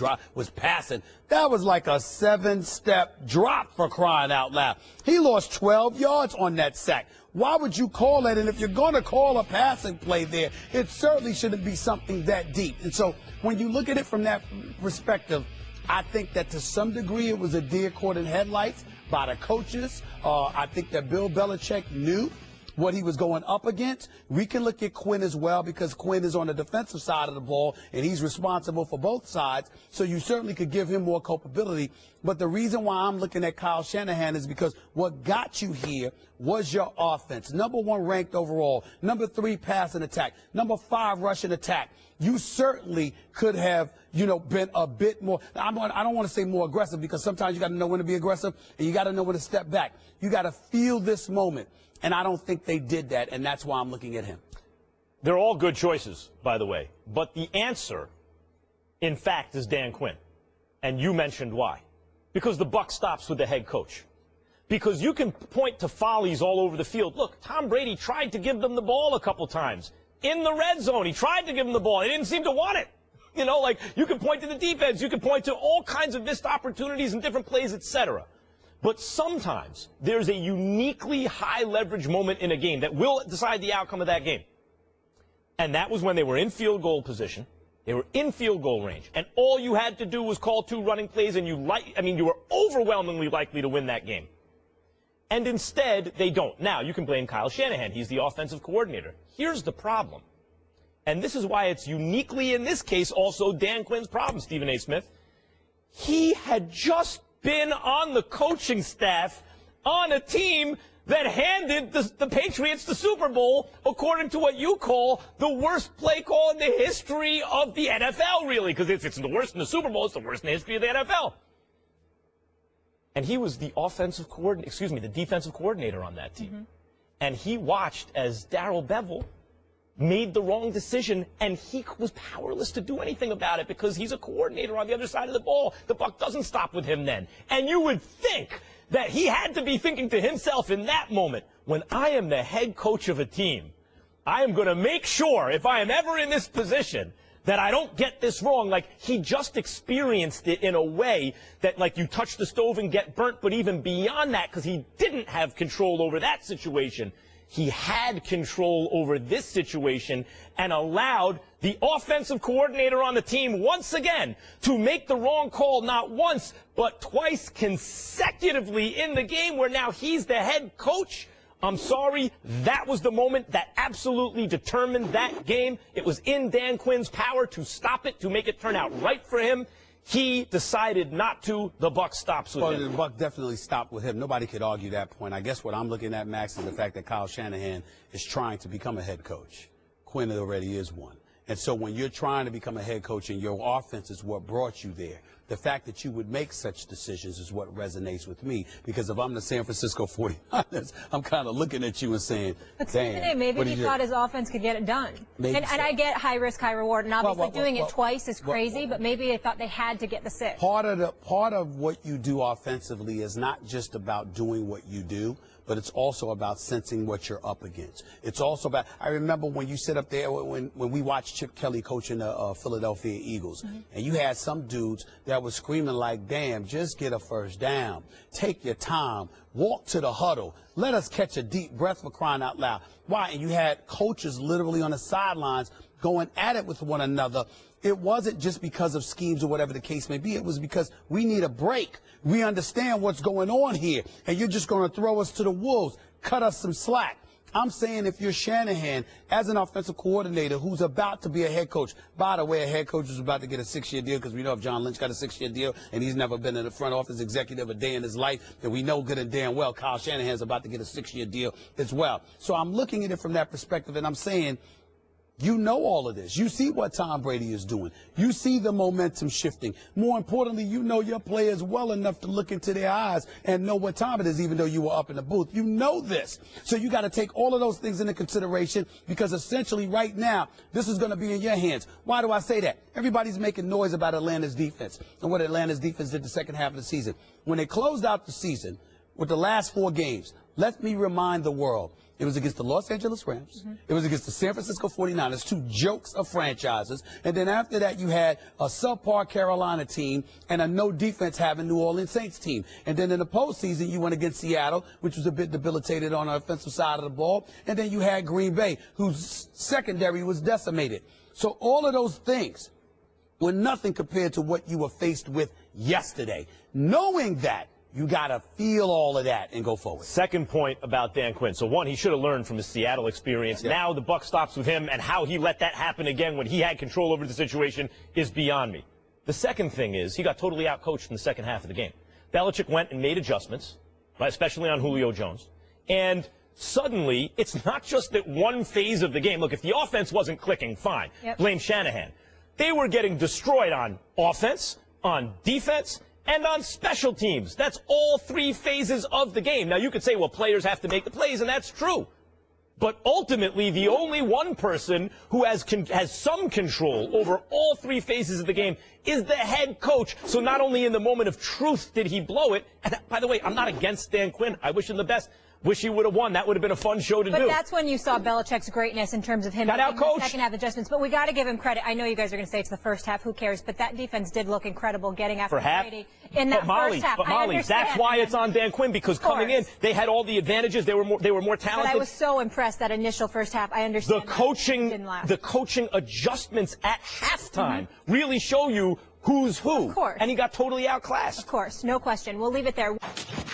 passing. That was like a 7-step drop, for crying out loud. He lost 12 yards on that sack. Why would you call that? And if you're going to call a passing play there, it certainly shouldn't be something that deep. And so when you look at it from that perspective, I think that to some degree it was a deer caught in headlights by the coaches. I think that Bill Belichick knew what he was going up against. We can look at Quinn as well, because Quinn is on the defensive side of the ball, and he's responsible for both sides. So you certainly could give him more culpability. But the reason why I'm looking at Kyle Shanahan is because what got you here was your offense. Number 1 ranked overall. Number 3 passing attack. Number 5 rushing attack. You certainly could have, been a bit more. I don't want to say more aggressive, because sometimes you got to know when to be aggressive and you got to know when to step back. You got to feel this moment. And I don't think they did that, and that's why I'm looking at him. They're all good choices, by the way. But the answer, in fact, is Dan Quinn. And you mentioned why. Because the buck stops with the head coach. Because you can point to follies all over the field. Look, Tom Brady tried to give them the ball a couple times. In the red zone, he tried to give them the ball. They didn't seem to want it. You can point to the defense. You can point to all kinds of missed opportunities and different plays, etc. But sometimes there's a uniquely high leverage moment in a game that will decide the outcome of that game. And that was when they were in field goal position. They were in field goal range. And all you had to do was call 2 running plays, and you were overwhelmingly likely to win that game. And instead, they don't. Now, you can blame Kyle Shanahan. He's the offensive coordinator. Here's the problem. And this is why it's uniquely, in this case, also Dan Quinn's problem, Stephen A. Smith. He had just been on the coaching staff on a team that handed the Patriots the Super Bowl, according to what you call the worst play call in the history of the NFL, really, because if it's the worst in the Super Bowl, it's the worst in the history of the NFL. And he was the the defensive coordinator on that team. Mm-hmm. And he watched as Darrell Bevell made the wrong decision, and he was powerless to do anything about it because he's a coordinator on the other side of the ball. The buck doesn't stop with him then. And you would think that he had to be thinking to himself in that moment, when I am the head coach of a team, I am going to make sure, if I am ever in this position, that I don't get this wrong. Like, he just experienced it in a way that, like, you touch the stove and get burnt, but even beyond that, because he didn't have control over that situation, he had control over this situation and allowed the offensive coordinator on the team once again to make the wrong call, not once, but twice consecutively in the game, where now he's the head coach. I'm sorry, that was the moment that absolutely determined that game. It was in Dan Quinn's power to stop it, to make it turn out right for him. He decided not to. The buck stops with him. The buck definitely stopped with him. Nobody could argue that point. I guess what I'm looking at, Max, is the fact that Kyle Shanahan is trying to become a head coach. Quinn already is one. And so when you're trying to become a head coach and your offense is what brought you there, the fact that you would make such decisions is what resonates with me. Because if I'm the San Francisco 49ers, I'm kind of looking at you and saying, damn. Maybe he thought his offense could get it done. And I get high risk, high reward. And obviously doing it twice is crazy, but maybe they thought they had to get the 6. Part of what you do offensively is not just about doing what you do, but it's also about sensing what you're up against. It's also about, I remember when you sit up there, when we watched Chip Kelly coaching the Philadelphia Eagles, and you had some dudes that was screaming like, damn, just get a first down. Take your time. Walk to the huddle. Let us catch a deep breath, for crying out loud. Why? And you had coaches literally on the sidelines going at it with one another. It wasn't just because of schemes or whatever the case may be. It was because we need a break. We understand what's going on here, and you're just going to throw us to the wolves. cut us some slack. I'm saying if you're Shanahan, as an offensive coordinator who's about to be a head coach, by the way, a head coach is about to get a 6-year deal, because we know if John Lynch got a 6-year deal and he's never been in a front office executive a day in his life, then we know good and damn well Kyle Shanahan's about to get a 6-year deal as well. So I'm looking at it from that perspective, and I'm saying, you know all of this. You see what Tom Brady is doing. You see the momentum shifting. More importantly, you know your players well enough to look into their eyes and know what time it is, even though you were up in the booth. You know this. So you got to take all of those things into consideration, because essentially right now, this is going to be in your hands. Why do I say that? Everybody's making noise about Atlanta's defense and what Atlanta's defense did the second half of the season. When they closed out the season with the last 4 games, let me remind the world, it was against the Los Angeles Rams. It was against the San Francisco 49ers, 2 jokes of franchises. And then after that, you had a subpar Carolina team and a no defense having New Orleans Saints team. And then in the postseason, you went against Seattle, which was a bit debilitated on the offensive side of the ball. And then you had Green Bay, whose secondary was decimated. So all of those things were nothing compared to what you were faced with yesterday. Knowing that, you got to feel all of that and go forward. Second point about Dan Quinn. So, one, he should have learned from his Seattle experience. Yeah. Now the buck stops with him, and how he let that happen again when he had control over the situation is beyond me. The second thing is he got totally outcoached in the second half of the game. Belichick went and made adjustments, especially on Julio Jones. And suddenly, it's not just that one phase of the game. Look, if the offense wasn't clicking, fine. Yep. Blame Shanahan. They were getting destroyed on offense, on defense, and on special teams. That's all 3 phases of the game. Now, you could say, well, players have to make the plays, and that's true. But ultimately, the only one person who has some control over all 3 phases of the game is the head coach. So not only in the moment of truth did he blow it, and by the way, I'm not against Dan Quinn. I wish him the best. Wish he would have won. That would have been a fun show to do. But that's when you saw Belichick's greatness in terms of him making the second half adjustments. But we got to give him credit. I know you guys are going to say it's the first half. Who cares? But that defense did look incredible getting after Brady in that first half. But Molly, that's why it's on Dan Quinn, because coming in, they had all the advantages. They were more talented. But I was so impressed that initial first half. I understand the coaching adjustments at halftime really show you who's who. Of course. And he got totally outclassed. Of course. No question. We'll leave it there.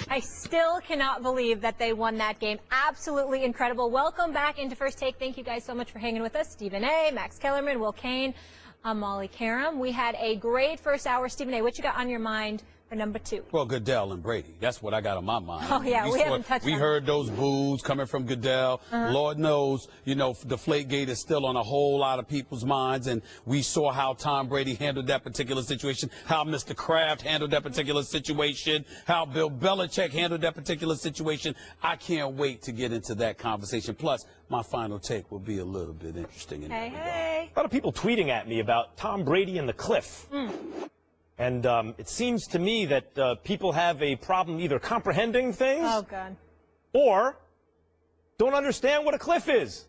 I still cannot believe that they won that game. Absolutely incredible. Welcome back into First Take. Thank you guys so much for hanging with us. Stephen A., Max Kellerman, Will Kane, I'm Molly Qerim. We had a great first hour. Stephen A., what you got on your mind for number 2? Well, Goodell and Brady. That's what I got on my mind. Oh, yeah, we haven't touched on We heard those boos coming from Goodell. Lord knows, Deflategate is still on a whole lot of people's minds, and we saw how Tom Brady handled that particular situation, how Mr. Kraft handled that particular situation, how Bill Belichick handled that particular situation. I can't wait to get into that conversation. Plus, my final take will be a little bit interesting in that regard. A lot of people tweeting at me about Tom Brady and the cliff. And it seems to me that people have a problem either comprehending things or don't understand what a cliff is.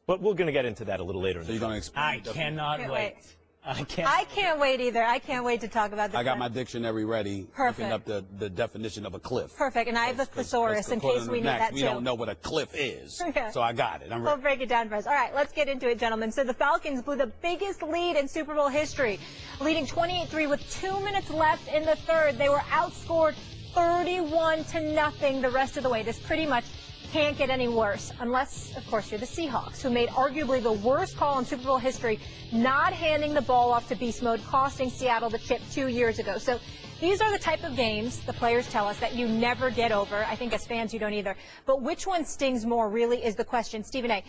But we're going to get into that a little later. So you're going to explain. I cannot wait. I can't wait either. I can't wait to talk about this. I got my dictionary ready. Perfect. Looking up the definition of a cliff. Perfect. And I have the thesaurus in case we need that too. We don't know what a cliff is. So I got it. I'm ready. We'll break it down for us. All right, let's get into it, gentlemen. So the Falcons blew the biggest lead in Super Bowl history, leading 28-3 with 2 minutes left in the third. They were outscored 31-0 the rest of the way. This pretty much can't get any worse, unless, of course, you're the Seahawks, who made arguably the worst call in Super Bowl history, not handing the ball off to beast mode, costing Seattle the chip 2 years ago. So these are the type of games, the players tell us, that you never get over. I think as fans, you don't either. But which one stings more, really, is the question. Stephen A.,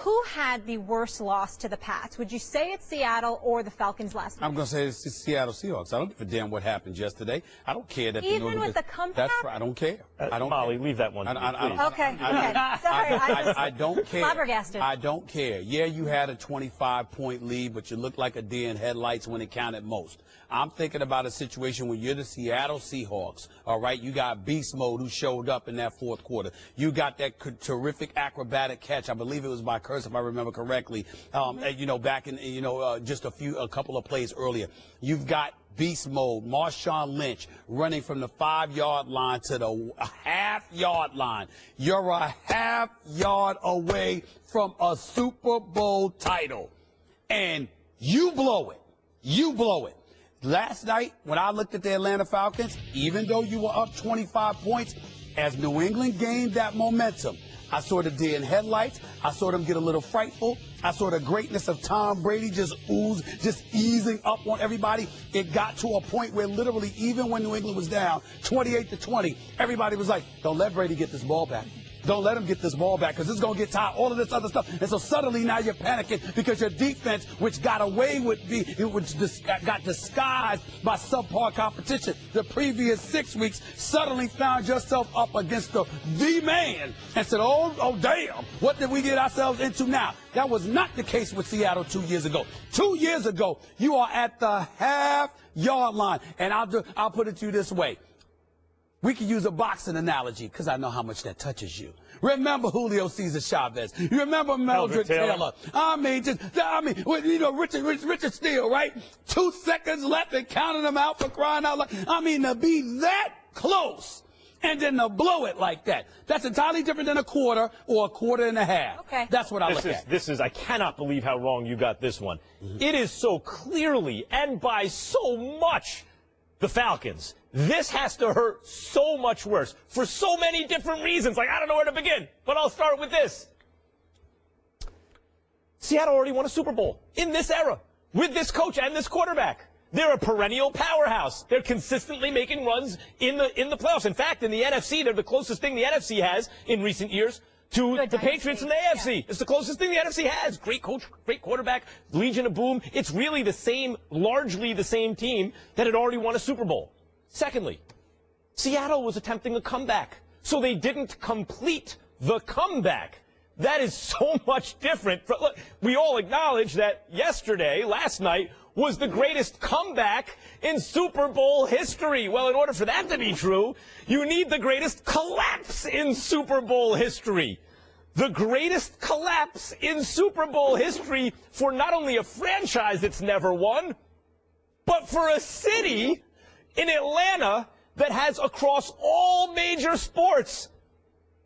who had the worst loss to the Pats? Would you say it's Seattle or the Falcons last night? I'm going to say it's the Seattle Seahawks. I don't give a damn what happened yesterday. I don't care that even with the comeback. I don't care. I don't. Molly, leave that one. Okay. Sorry. I don't care. Flabbergasted. I don't care. Yeah, you had a 25-point lead, but you looked like a deer in headlights when it counted most. I'm thinking about a situation when you're the Seattle Seahawks, all right? You got Beast Mode who showed up in that fourth quarter. You got that terrific acrobatic catch. I believe it was by Curse, if I remember correctly, back in, just a couple of plays earlier. You've got Beast Mode, Marshawn Lynch running from the 5-yard line to the half-yard line. You're a half-yard away from a Super Bowl title, and you blow it. You blow it. Last night, when I looked at the Atlanta Falcons, even though you were up 25 points, As New England gained that momentum, I saw the deer in headlights. I saw them get a little frightful. I saw the greatness of Tom Brady just ooze, just easing up on everybody. It got to a point where literally, even when New England was down 28-20, everybody was like, don't let Brady get this ball back. Don't let him get this ball back because it's going to get tired, all of this other stuff. And so suddenly now you're panicking because your defense, which got away with got disguised by subpar competition the previous 6 weeks, suddenly found yourself up against the man and said, oh, damn, what did we get ourselves into now? That was not the case with Seattle 2 years ago. 2 years ago, you are at the half-yard line. And I'll put it to you this way. We can use a boxing analogy because I know how much that touches you. Remember Julio Cesar Chavez. You remember Mildred Taylor. Richard Steele, right? 2 seconds left and counting them out for crying out loud. I mean, to be that close and then to blow it like that. That's entirely different than a quarter or a quarter and a half. Okay. That's what I look at. I cannot believe how wrong you got this one. Mm-hmm. It is so clearly and by so much the Falcons. This has to hurt so much worse for so many different reasons. Like, I don't know where to begin, but I'll start with this. Seattle already won a Super Bowl in this era with this coach and this quarterback. They're a perennial powerhouse. They're consistently making runs in the playoffs. In fact, in the NFC, they're the closest thing the NFC has in recent years to the Patriots in the AFC. It's the closest thing the NFC has. Great coach, great quarterback, Legion of Boom. It's really largely the same team that had already won a Super Bowl. Secondly, Seattle was attempting a comeback, so they didn't complete the comeback. That is so much different. Look, we all acknowledge that last night, was the greatest comeback in Super Bowl history. Well, in order for that to be true, you need the greatest collapse in Super Bowl history. The greatest collapse in Super Bowl history for not only a franchise that's never won, but for a city in Atlanta that has, across all major sports,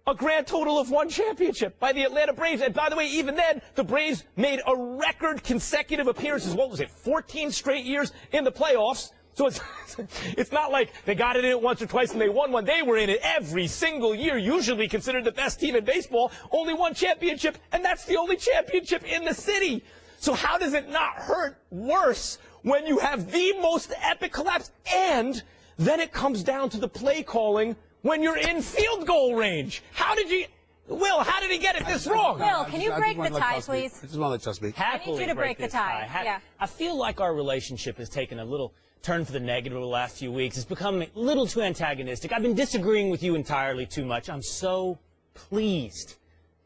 a grand total of 1 championship by the Atlanta Braves. And by the way, even then, the Braves made a record consecutive appearances. What was it, 14 straight years in the playoffs? So it's not like they got it in it once or twice and they won one. They were in it every single year, usually considered the best team in baseball. Only 1 championship, and that's the only championship in the city. So how does it not hurt worse when you have the most epic collapse? And then it comes down to the play calling when you're in field goal range. How did he get it this wrong? Will, can you break the tie, please? I just want to let y'all speak. I need you to break the tie. Yeah. I feel like our relationship has taken a little turn for the negative over the last few weeks. It's become a little too antagonistic. I've been disagreeing with you entirely too much. I'm so pleased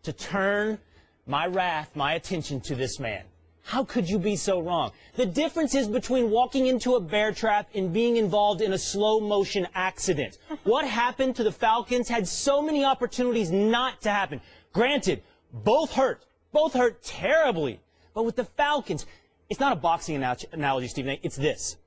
to turn my wrath, my attention to this man. How could you be so wrong? The difference is between walking into a bear trap and being involved in a slow-motion accident. What happened to the Falcons had so many opportunities not to happen. Granted, both hurt terribly. But with the Falcons, it's not a boxing analogy, Stephen A. It's this.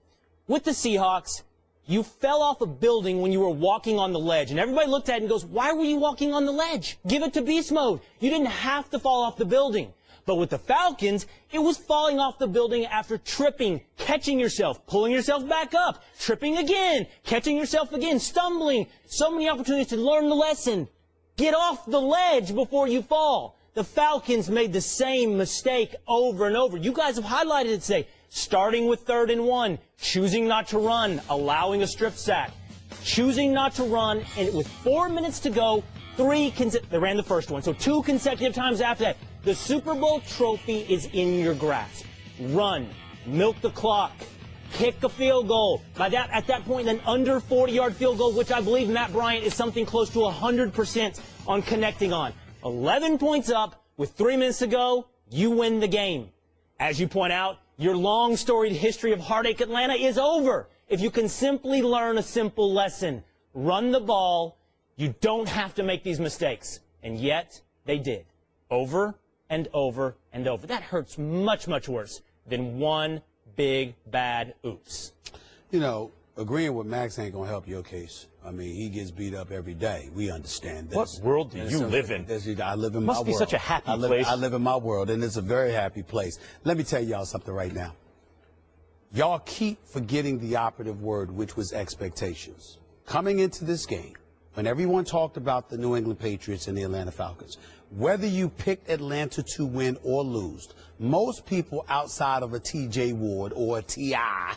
With the Seahawks, you fell off a building when you were walking on the ledge. And everybody looked at it and goes, why were you walking on the ledge? Give it to beast mode. You didn't have to fall off the building. But with the Falcons, it was falling off the building after tripping, catching yourself, pulling yourself back up, tripping again, catching yourself again, stumbling. So many opportunities to learn the lesson. Get off the ledge before you fall. The Falcons made the same mistake over and over. You guys have highlighted it today. Starting with 3rd and 1, choosing not to run, allowing a strip sack, choosing not to run, and with 4 minutes to go, they ran the first one, so 2 consecutive times after that. The Super Bowl trophy is in your grasp. Run, milk the clock, kick a field goal. At that point, an under 40-yard field goal, which I believe Matt Bryant is something close to 100% on connecting on. 11 points up with 3 minutes to go, you win the game. As you point out, your long storied history of heartache Atlanta is over. If you can simply learn a simple lesson, run the ball, you don't have to make these mistakes. And yet, they did. Over and over and over. That hurts much, much worse than one big, bad oops. You know, agreeing with Max ain't going to help your case. I mean, he gets beat up every day. We understand this. What world do you live in? I live in my world. Must be such a happy place. I live in my world, and it's a very happy place. Let me tell y'all something right now. Y'all keep forgetting the operative word, which was expectations. Coming into this game, when everyone talked about the New England Patriots and the Atlanta Falcons, whether you picked Atlanta to win or lose, most people outside of a T.J. Ward or a T.I.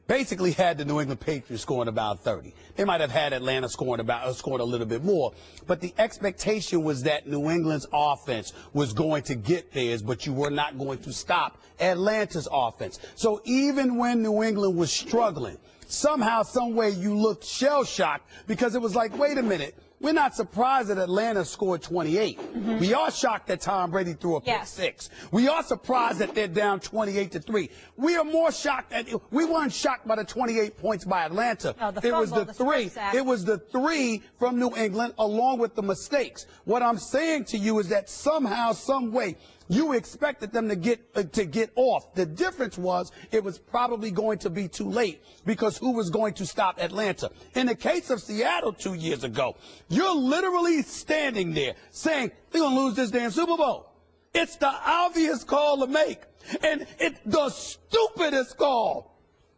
basically had the New England Patriots scoring about 30. They might have had Atlanta scoring a little bit more, but the expectation was that New England's offense was going to get theirs, but you were not going to stop Atlanta's offense. So even when New England was struggling, somehow, some way you looked shell-shocked because it was like, wait a minute. We're not surprised that Atlanta scored 28. We are shocked that Tom Brady threw a pick six. We are surprised that they're down 28-3. We are more shocked that we weren't shocked by the 28 points by Atlanta. Oh, it was the three. It was the three from New England along with the mistakes. What I'm saying to you is that somehow, some way, you expected them to get off. The difference was it was probably going to be too late because who was going to stop Atlanta? In the case of Seattle 2 years ago, you're literally standing there saying, they're going to lose this damn Super Bowl. It's the obvious call to make, and it's the stupidest call.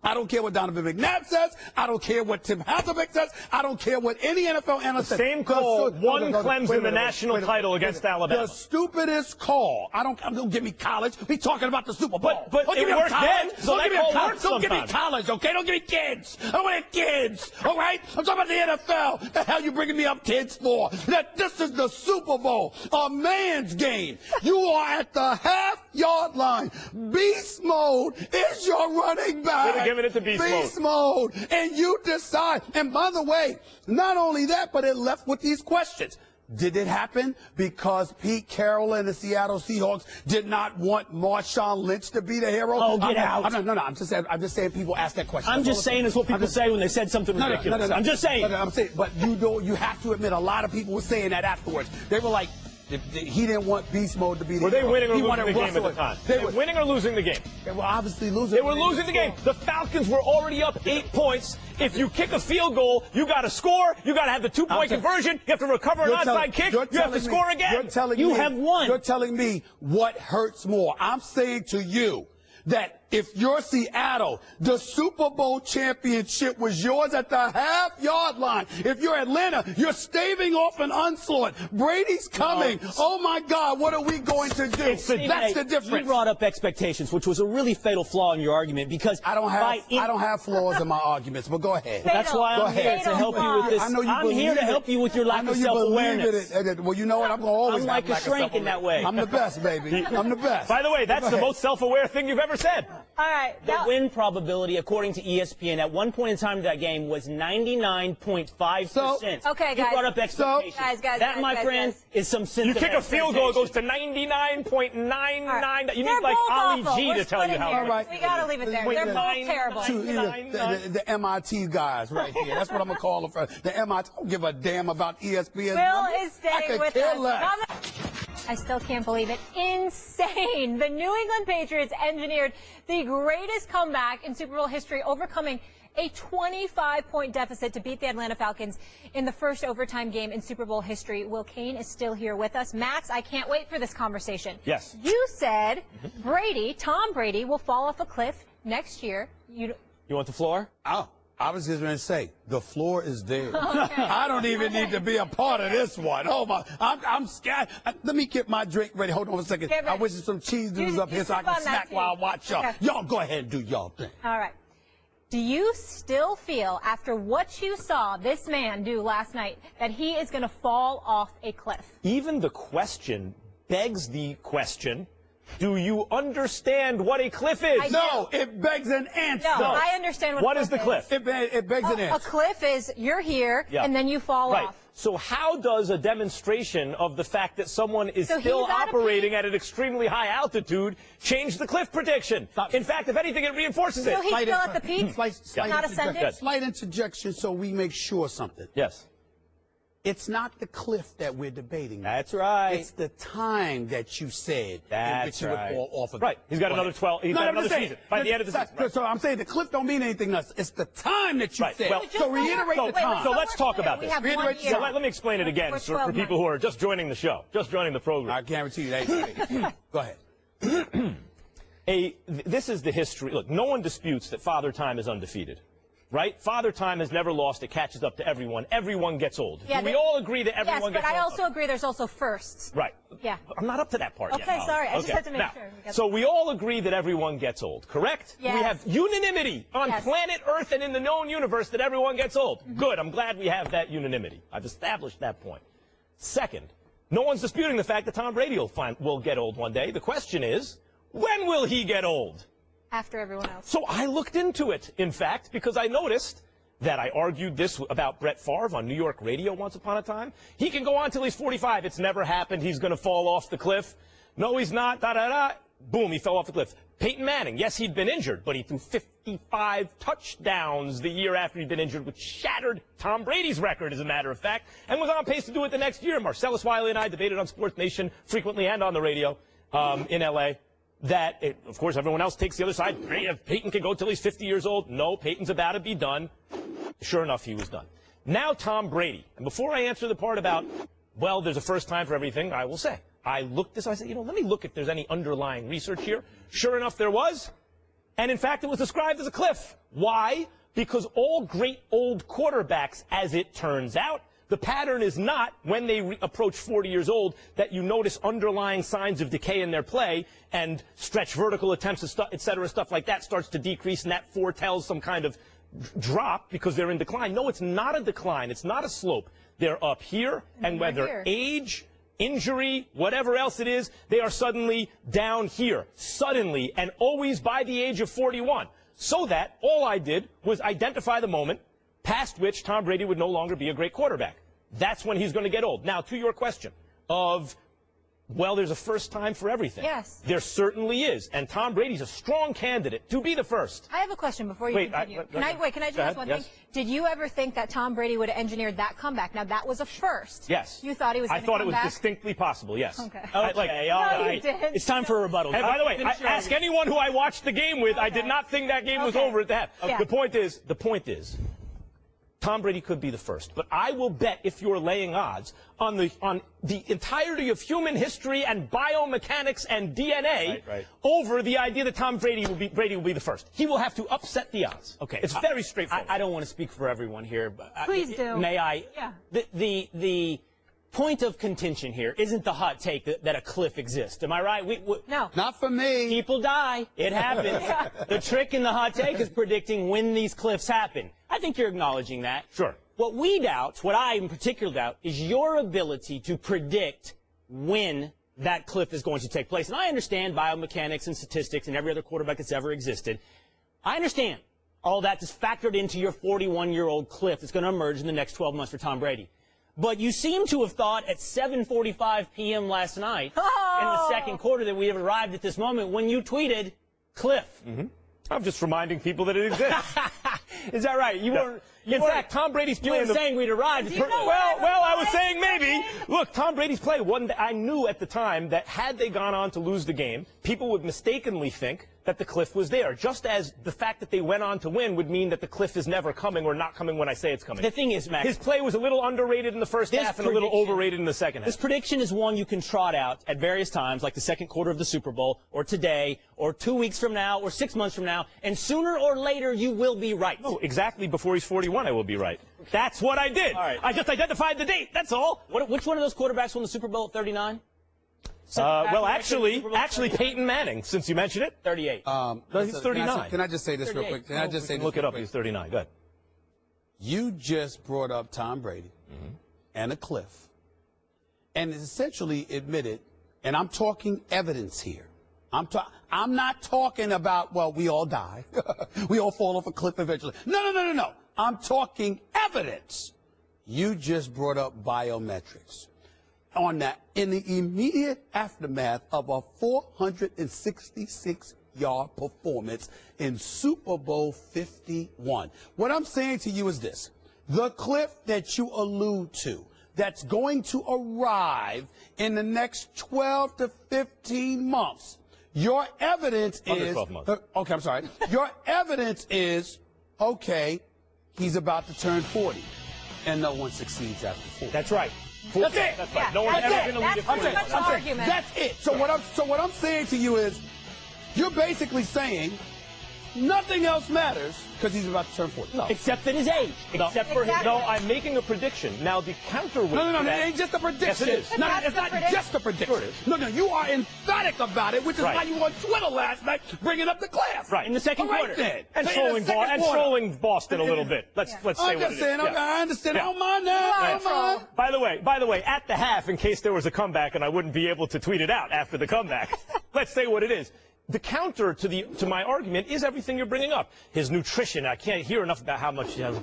I don't care what Donovan McNabb says. I don't care what Tim Hasselbeck says. I don't care what any NFL analyst says. Same call won Clemson the national title against Alabama. The stupidest call. Don't give me college. We talking about the Super Bowl. But don't it give me worked college. then, so that call worked Don't give me college, okay? Don't give me kids. I don't want kids, all right? I'm talking about the NFL. The hell you bringing me up kids for? That this is the Super Bowl, a man's game. You are at the half-yard line. Beast mode is your running back. Giving it to beast mode. And you decide. And by the way, not only that, but it left with these questions. Did it happen because Pete Carroll and the Seattle Seahawks did not want Marshawn Lynch to be the hero? Oh, get out. I'm just saying people ask that question. I'm just saying it's what people say when they said something ridiculous. No. I'm just saying. But you have to admit, a lot of people were saying that afterwards. They were like, he didn't want beast mode to be the Were they hero. winning or He losing wanted the game Russell. at the time? They were winning or losing the game? They were obviously losing. They were losing the game. The Falcons were already up 8 points. If you kick a field goal, you got to score. You got to have the two-point conversion. You have to recover an onside kick. You have to score again. You have won. You're telling me what hurts more. I'm saying to you that if you're Seattle, the Super Bowl championship was yours at the half-yard line. If you're Atlanta, you're staving off an onslaught. Brady's coming. Oh, my God, what are we going to do? That's the difference. You brought up expectations, which was a really fatal flaw in your argument because I don't have flaws in my arguments, but go ahead. That's why I'm here to help you with this. I'm here to help you with your lack of self-awareness. Well, you know what? I'm going to always I'm like a shrink in that way. I'm the best, baby. I'm the best. By the way, that's the most self-aware thing you've ever said. All right. The win probability, according to ESPN, at one point in time of that game was 99.5%. Okay, guys. You brought up expectations. That, my friend, is some sense You of kick a field goal, it goes to 99.99. You need like Ali G to tell you how. All right. We got to leave it there. They're both terrible. The MIT guys right here. That's what I'm going to call them. The MIT. I don't give a damn about ESPN. Will is staying with us. I still can't believe it. Insane. The New England Patriots engineered the greatest comeback in Super Bowl history, overcoming a 25-point deficit to beat the Atlanta Falcons in the first overtime game in Super Bowl history. Will Kane is still here with us. Max, I can't wait for this conversation. Yes. You said Tom Brady will fall off a cliff next year. You want the floor? Oh. I was just going to say, the floor is there. Okay. I don't even need to be a part of this one. Oh, my. I'm scared. Let me get my drink ready. Hold on a second. I wish there's some cheese doodles up here so I can snack while I watch y'all. Y'all go ahead and do y'all thing. All right. Do you still feel, after what you saw this man do last night, that he is going to fall off a cliff? Even the question begs the question. Do you understand what a cliff is? No, it begs an answer. No, I understand what is the cliff? It begs an answer. A cliff is you're here and then you fall off. So how does a demonstration of the fact that someone is still operating at an extremely high altitude change the cliff prediction? In fact, if anything, it reinforces it. So he's still at the peak, not ascending? Slight interjection so we make sure something. Yes. It's not the cliff that we're debating. That's right. It's the time that you said in which you would fall off of it. Right. He's got another 12. He's got another season by the end of the season. Right. So I'm saying the cliff don't mean anything else. It's the time that you said. Well, so reiterate the time. So let's talk about this. So let me explain it again for people who are just joining the show, just joining the program. I guarantee you that. Go ahead. This is the history. Look, no one disputes that Father Time is undefeated. right? Father Time has never lost. It catches up to everyone. Everyone gets old. Yeah, Do we all agree that everyone gets old? Yes, but I also agree there's also firsts. Right. Yeah. I'm not up to that part yet. Okay, sorry. I just had to make now, sure. So we all agree that everyone gets old, correct? Yes. We have unanimity on planet Earth and in the known universe that everyone gets old. Mm-hmm. Good. I'm glad we have that unanimity. I've established that point. Second, no one's disputing the fact that Tom Brady will get old one day. The question is, when will he get old? After everyone else. So I looked into it, in fact, because I noticed that I argued this about Brett Favre on New York radio once upon a time. He can go on till he's 45. It's never happened. He's going to fall off the cliff. No, he's not. Da-da-da. Boom, he fell off the cliff. Peyton Manning, yes, he'd been injured, but he threw 55 touchdowns the year after he'd been injured, which shattered Tom Brady's record, as a matter of fact, and was on pace to do it the next year. Marcellus Wiley and I debated on Sports Nation frequently and on the radio in L.A., that, of course, everyone else takes the other side. Peyton can go till he's 50 years old. No, Peyton's about to be done. Sure enough, he was done. Now Tom Brady. And before I answer the part about, well, there's a first time for everything, I will say, I looked this, I said, let me look if there's any underlying research here. Sure enough, there was. And in fact, it was described as a cliff. Why? Because all great old quarterbacks, as it turns out, the pattern is not, when they approach 40 years old, that you notice underlying signs of decay in their play and stretch vertical attempts, et cetera, stuff like that starts to decrease, and that foretells some kind of drop because they're in decline. No, it's not a decline. It's not a slope. They're up here, and whether age, injury, whatever else it is, they are suddenly down here, suddenly, and always by the age of 41. So that all I did was identify the moment past which Tom Brady would no longer be a great quarterback. That's when he's going to get old. Now, to your question of, well, there's a first time for everything. Yes. There certainly is. And Tom Brady's a strong candidate to be the first. I have a question before you continue. Can I just ask one thing? Did you ever think that Tom Brady would have engineered that comeback? Now, that was a first. Yes. You thought he was going to come back? I thought it was distinctly possible, yes. Okay. All right. It's time for a rebuttal. And by the way, ask anyone who I watched the game with. I did not think that game was over at the half. Okay. The point is, Tom Brady could be the first, but I will bet, if you're laying odds, on the entirety of human history and biomechanics and DNA over the idea that Tom Brady will be the first. He will have to upset the odds. Okay. It's very straightforward. I don't want to speak for everyone here, but please do. May I? Yeah. The point of contention here isn't the hot take that a cliff exists. Am I right? No. Not for me. People die. It happens. The trick in the hot take is predicting when these cliffs happen. I think you're acknowledging that. Sure. What we doubt, what I in particular doubt, is your ability to predict when that cliff is going to take place. And I understand biomechanics and statistics and every other quarterback that's ever existed. I understand all that is factored into your 41-year-old cliff that's going to emerge in the next 12 months for Tom Brady. But you seem to have thought at 7:45 p.m. last night in the second quarter that we have arrived at this moment when you tweeted cliff. Mm-hmm. I'm just reminding people that it exists. Is that right? In fact, Tom Brady's play. You were saying we'd arrived. Well, I was saying maybe. Look, Tom Brady's play. I knew at the time that had they gone on to lose the game, people would mistakenly think that the cliff was there. Just as the fact that they went on to win would mean that the cliff is never coming or not coming when I say it's coming. The thing is, Max, his play was a little underrated in the first half and a little overrated in the second half. This prediction is one you can trot out at various times, like the second quarter of the Super Bowl, or today, or 2 weeks from now, or 6 months from now, and sooner or later you will be right. No, exactly before he's 41 I will be right. That's what I did. All right. I just identified the date, that's all. Which one of those quarterbacks won the Super Bowl at 39? Well, actually, Peyton Manning, since you mentioned it. 38. No, he's 39. Can I just say this real quick? Can I just say this? Look it up. He's 39. Go ahead. You just brought up Tom Brady and a cliff, and essentially admitted, and I'm talking evidence here. I'm not talking about, well, we all die. We all fall off a cliff eventually. No. I'm talking evidence. You just brought up biometrics. On that, in the immediate aftermath of a 466-yard performance in Super Bowl 51. What I'm saying to you is this. The cliff that you allude to, that's going to arrive in the next 12 to 15 months, your evidence is... 12 months. Okay, I'm sorry. Your evidence is, okay, he's about to turn 40, and no one succeeds after 40. That's right. That's it. That's right. No one's ever going to lead it. That's the argument. That's it. So what I'm saying to you is, you're basically saying nothing else matters because he's about to turn 40. No. Except in his age. Except for his. No, I'm making a prediction. Now, the counterweight. No, to that, it ain't just a prediction. Yes, it is. It's not just a prediction. Sure it is. No, you are emphatic about it, which is why you were on Twitter last night bringing up the class. Right. In the second quarter. Then. And trolling Boston a little bit. Let's say what it is. I understand. I don't mind that. I don't mind. By the way, at the half, in case there was a comeback and I wouldn't be able to tweet it out after the comeback, let's say what it is. The counter to my argument is everything you're bringing up. His nutrition. I can't hear enough about how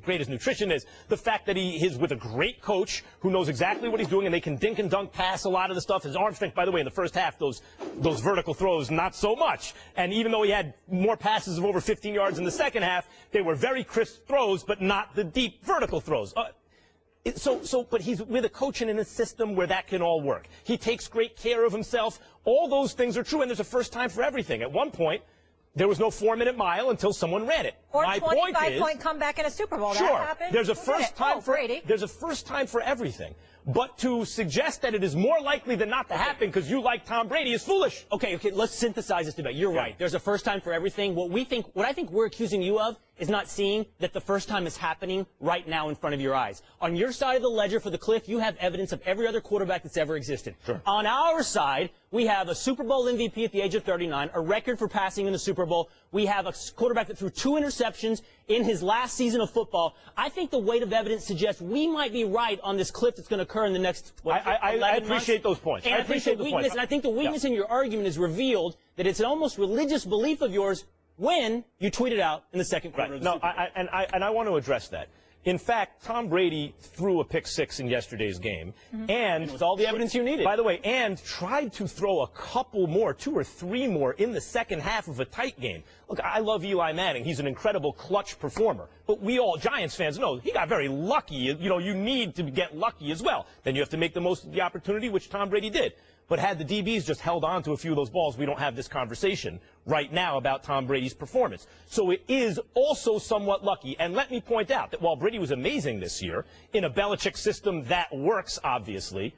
great his nutrition is. The fact that he is with a great coach who knows exactly what he's doing and they can dink and dunk pass a lot of the stuff. His arm strength, by the way, in the first half, those vertical throws, not so much. And even though he had more passes of over 15 yards in the second half, they were very crisp throws, but not the deep vertical throws. But he's with a coach and in a system where that can all work. He takes great care of himself. All those things are true, and there's a first time for everything. At one point, there was no 4-minute mile until someone ran it. Or My 25-point comeback in a Super Bowl. Sure, that happened. there's a first time for Brady. There's a first time for everything. But to suggest that it is more likely than not to happen because you like Tom Brady is foolish. Okay, let's synthesize this debate. You're right. There's a first time for everything. What I think we're accusing you of is not seeing that the first time is happening right now in front of your eyes. On your side of the ledger for the cliff, you have evidence of every other quarterback that's ever existed. Sure. On our side, we have a Super Bowl MVP at the age of 39, a record for passing in the Super Bowl. We have a quarterback that threw 2 interceptions in his last season of football. I think the weight of evidence suggests we might be right on this cliff that's going to occur in the next, I appreciate those points. And I appreciate the weakness, and I think the weakness in your argument is revealed that it's an almost religious belief of yours when you tweet it out in the second quarter of the Super Bowl. I want to address that. In fact, Tom Brady threw a pick-6 in yesterday's game, and with all the evidence you needed. By the way, and tried to throw a couple more, 2 or 3 more in the second half of a tight game. Look, I love Eli Manning. He's an incredible clutch performer. But we all Giants fans know he got very lucky. You know, you need to get lucky as well. Then you have to make the most of the opportunity, which Tom Brady did. But had the DBs just held on to a few of those balls, we don't have this conversation right now about Tom Brady's performance. So it is also somewhat lucky. And let me point out that while Brady was amazing this year, in a Belichick system that works, obviously,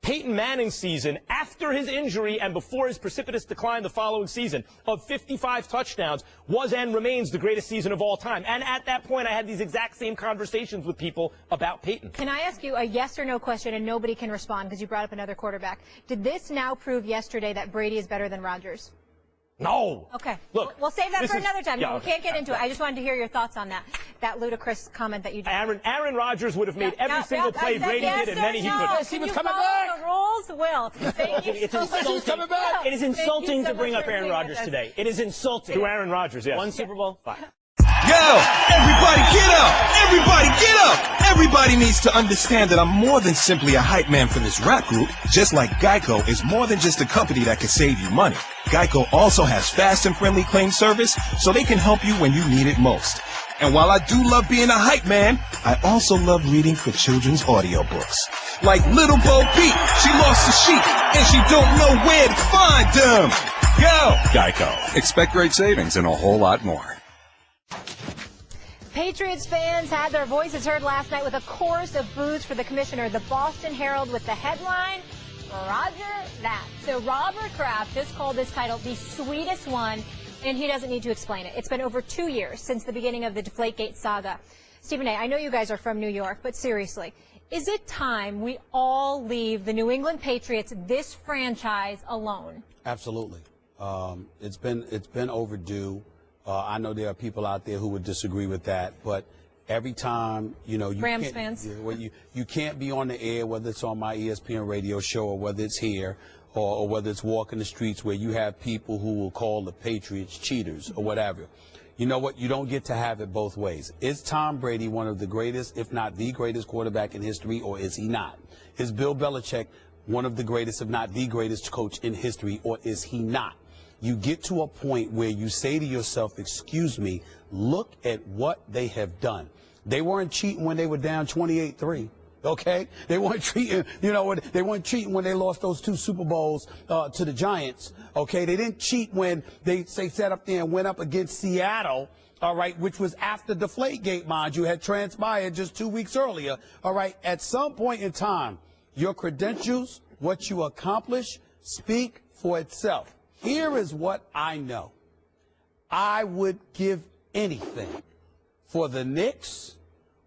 Peyton Manning's season, after his injury and before his precipitous decline the following season of 55 touchdowns, was and remains the greatest season of all time. And at that point, I had these exact same conversations with people about Peyton. Can I ask you a yes or no question, and nobody can respond because you brought up another quarterback? Did this now prove yesterday that Brady is better than Rodgers? No. Okay. Look, we'll save that for another time. Yeah, no, we can't get into it. I just wanted to hear your thoughts on that ludicrous comment that you just made. Aaron Rodgers would have made every single play Brady did, and then he couldn't. Can you follow the rules? Will. Thank you. It's insulting. It is insulting to bring up Aaron Rodgers today. It is insulting. To Aaron Rodgers, yes. 1 Super Bowl, 5. Yo, everybody get up! Everybody get up! Everybody needs to understand that I'm more than simply a hype man for this rap group. Just like Geico is more than just a company that can save you money. Geico also has fast and friendly claim service, so they can help you when you need it most. And while I do love being a hype man, I also love reading for children's audiobooks. Like Little Bo Peep, she lost the sheep, and she don't know where to find them. Yo! Geico. Expect great savings and a whole lot more. Patriots fans had their voices heard last night with a chorus of boos for the commissioner. The Boston Herald with the headline, Roger that. So Robert Kraft just called this title the sweetest one, and he doesn't need to explain it. It's been over 2 years since the beginning of the Deflategate saga. Stephen A., I know you guys are from New York, but seriously, is it time we all leave the New England Patriots, this franchise, alone? Absolutely. It's been overdue. I know there are people out there who would disagree with that, but every time, you know, Rams fans. You can't be on the air, whether it's on my ESPN radio show or whether it's here or whether it's walking the streets where you have people who will call the Patriots cheaters or whatever. You know what? You don't get to have it both ways. Is Tom Brady one of the greatest, if not the greatest quarterback in history, or is he not? Is Bill Belichick one of the greatest, if not the greatest coach in history, or is he not? You get to a point where you say to yourself, excuse me, look at what they have done. They weren't cheating when they were down 28-3. Okay? They weren't cheating, they weren't cheating when they lost those 2 Super Bowls to the Giants. Okay? They didn't cheat when they sat up there and went up against Seattle, all right, which was after Deflategate, mind you, had transpired just 2 weeks earlier. All right? At some point in time, your credentials, what you accomplish, speak for itself. Here is what I know. I would give anything for the Knicks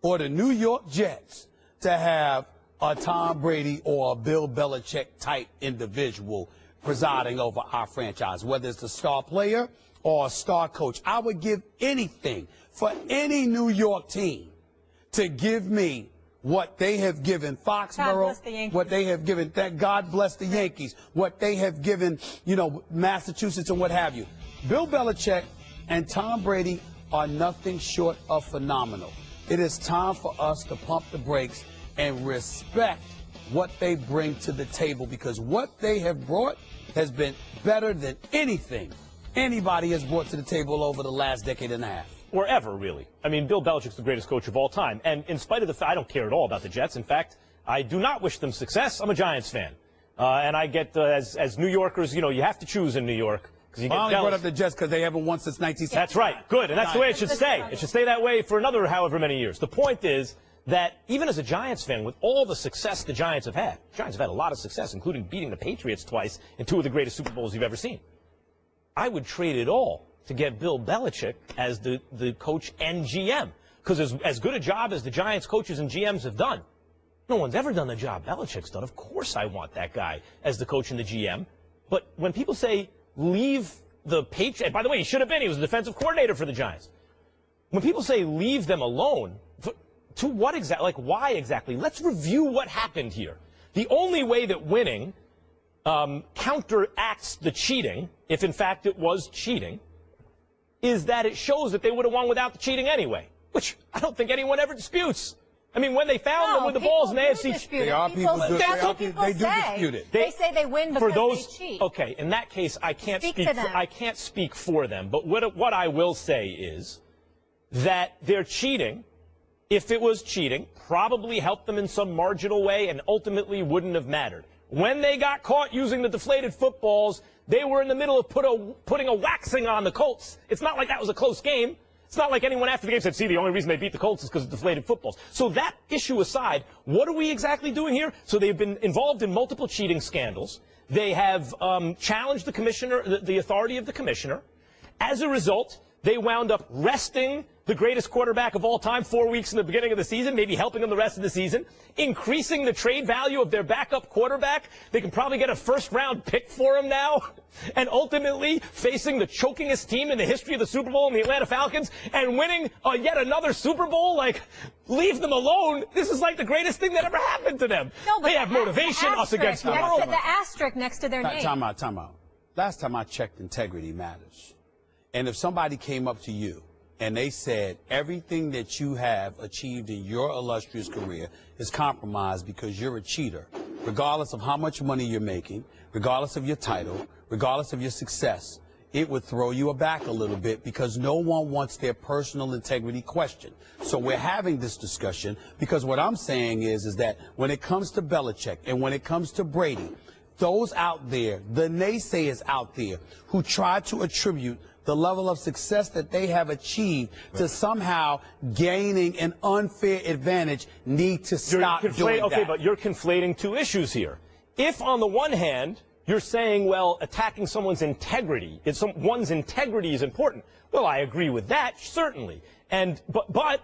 or the New York Jets to have a Tom Brady or a Bill Belichick type individual presiding over our franchise, whether it's a star player or a star coach. I would give anything for any New York team to give me what they have given Foxborough, what they have given, thank God bless the Yankees, what they have given, Massachusetts and what have you. Bill Belichick and Tom Brady are nothing short of phenomenal. It is time for us to pump the brakes and respect what they bring to the table, because what they have brought has been better than anything anybody has brought to the table over the last decade and a half. Or ever, really. I mean, Bill Belichick's the greatest coach of all time. And in spite of the fact, I don't care at all about the Jets. In fact, I do not wish them success. I'm a Giants fan. And I get, as New Yorkers, you have to choose in New York. You I only brought up the Jets because they haven't won since 1960. That's right. Good. And that's the way it should stay. It should stay that way for another however many years. The point is that even as a Giants fan, with all the success the Giants have had a lot of success, including beating the Patriots twice in 2 of the greatest Super Bowls you've ever seen. I would trade it all to get Bill Belichick as the coach and GM. Because as good a job as the Giants coaches and GMs have done, no one's ever done the job Belichick's done. Of course I want that guy as the coach and the GM. But when people say leave the Patriots, by the way, he was the defensive coordinator for the Giants. When people say leave them alone, to what exactly, why exactly? Let's review what happened here. The only way that winning counteracts the cheating, if in fact it was cheating, is that it shows that they would have won without the cheating anyway, which I don't think anyone ever disputes. I mean, when they found them with the balls in the AFC, they do dispute it. They say they win because they cheat. Okay, in that case, I can't speak for them. But what I will say is that their cheating, if it was cheating, probably helped them in some marginal way and ultimately wouldn't have mattered. When they got caught using the deflated footballs, they were in the middle of putting a waxing on the Colts. It's not like that was a close game. It's not like anyone after the game said, see, the only reason they beat the Colts is because of deflated footballs. So that issue aside, what are we exactly doing here? So they've been involved in multiple cheating scandals. They have challenged the commissioner, the authority of the commissioner. As a result, they wound up resting the greatest quarterback of all time 4 weeks in the beginning of the season, maybe helping them the rest of the season, increasing the trade value of their backup quarterback. They can probably get a first-round pick for him now, and ultimately facing the chokingest team in the history of the Super Bowl in the Atlanta Falcons and winning yet another Super Bowl. Leave them alone. This is like the greatest thing that ever happened to them. No, but they have motivation, us against the world. The asterisk next to their name. Time out. Last time I checked, integrity matters. And if somebody came up to you and they said everything that you have achieved in your illustrious career is compromised because you're a cheater, regardless of how much money you're making, regardless of your title, regardless of your success, it would throw you aback a little bit, because no one wants their personal integrity questioned. So we're having this discussion because what I'm saying is that when it comes to Belichick and when it comes to Brady, those out there, the naysayers out there who try to attribute the level of success that they have achieved to somehow gaining an unfair advantage need to stop doing that. Okay, but you're conflating two issues here. If on the one hand you're saying, well, attacking someone's integrity, one's integrity is important, well, I agree with that, certainly. But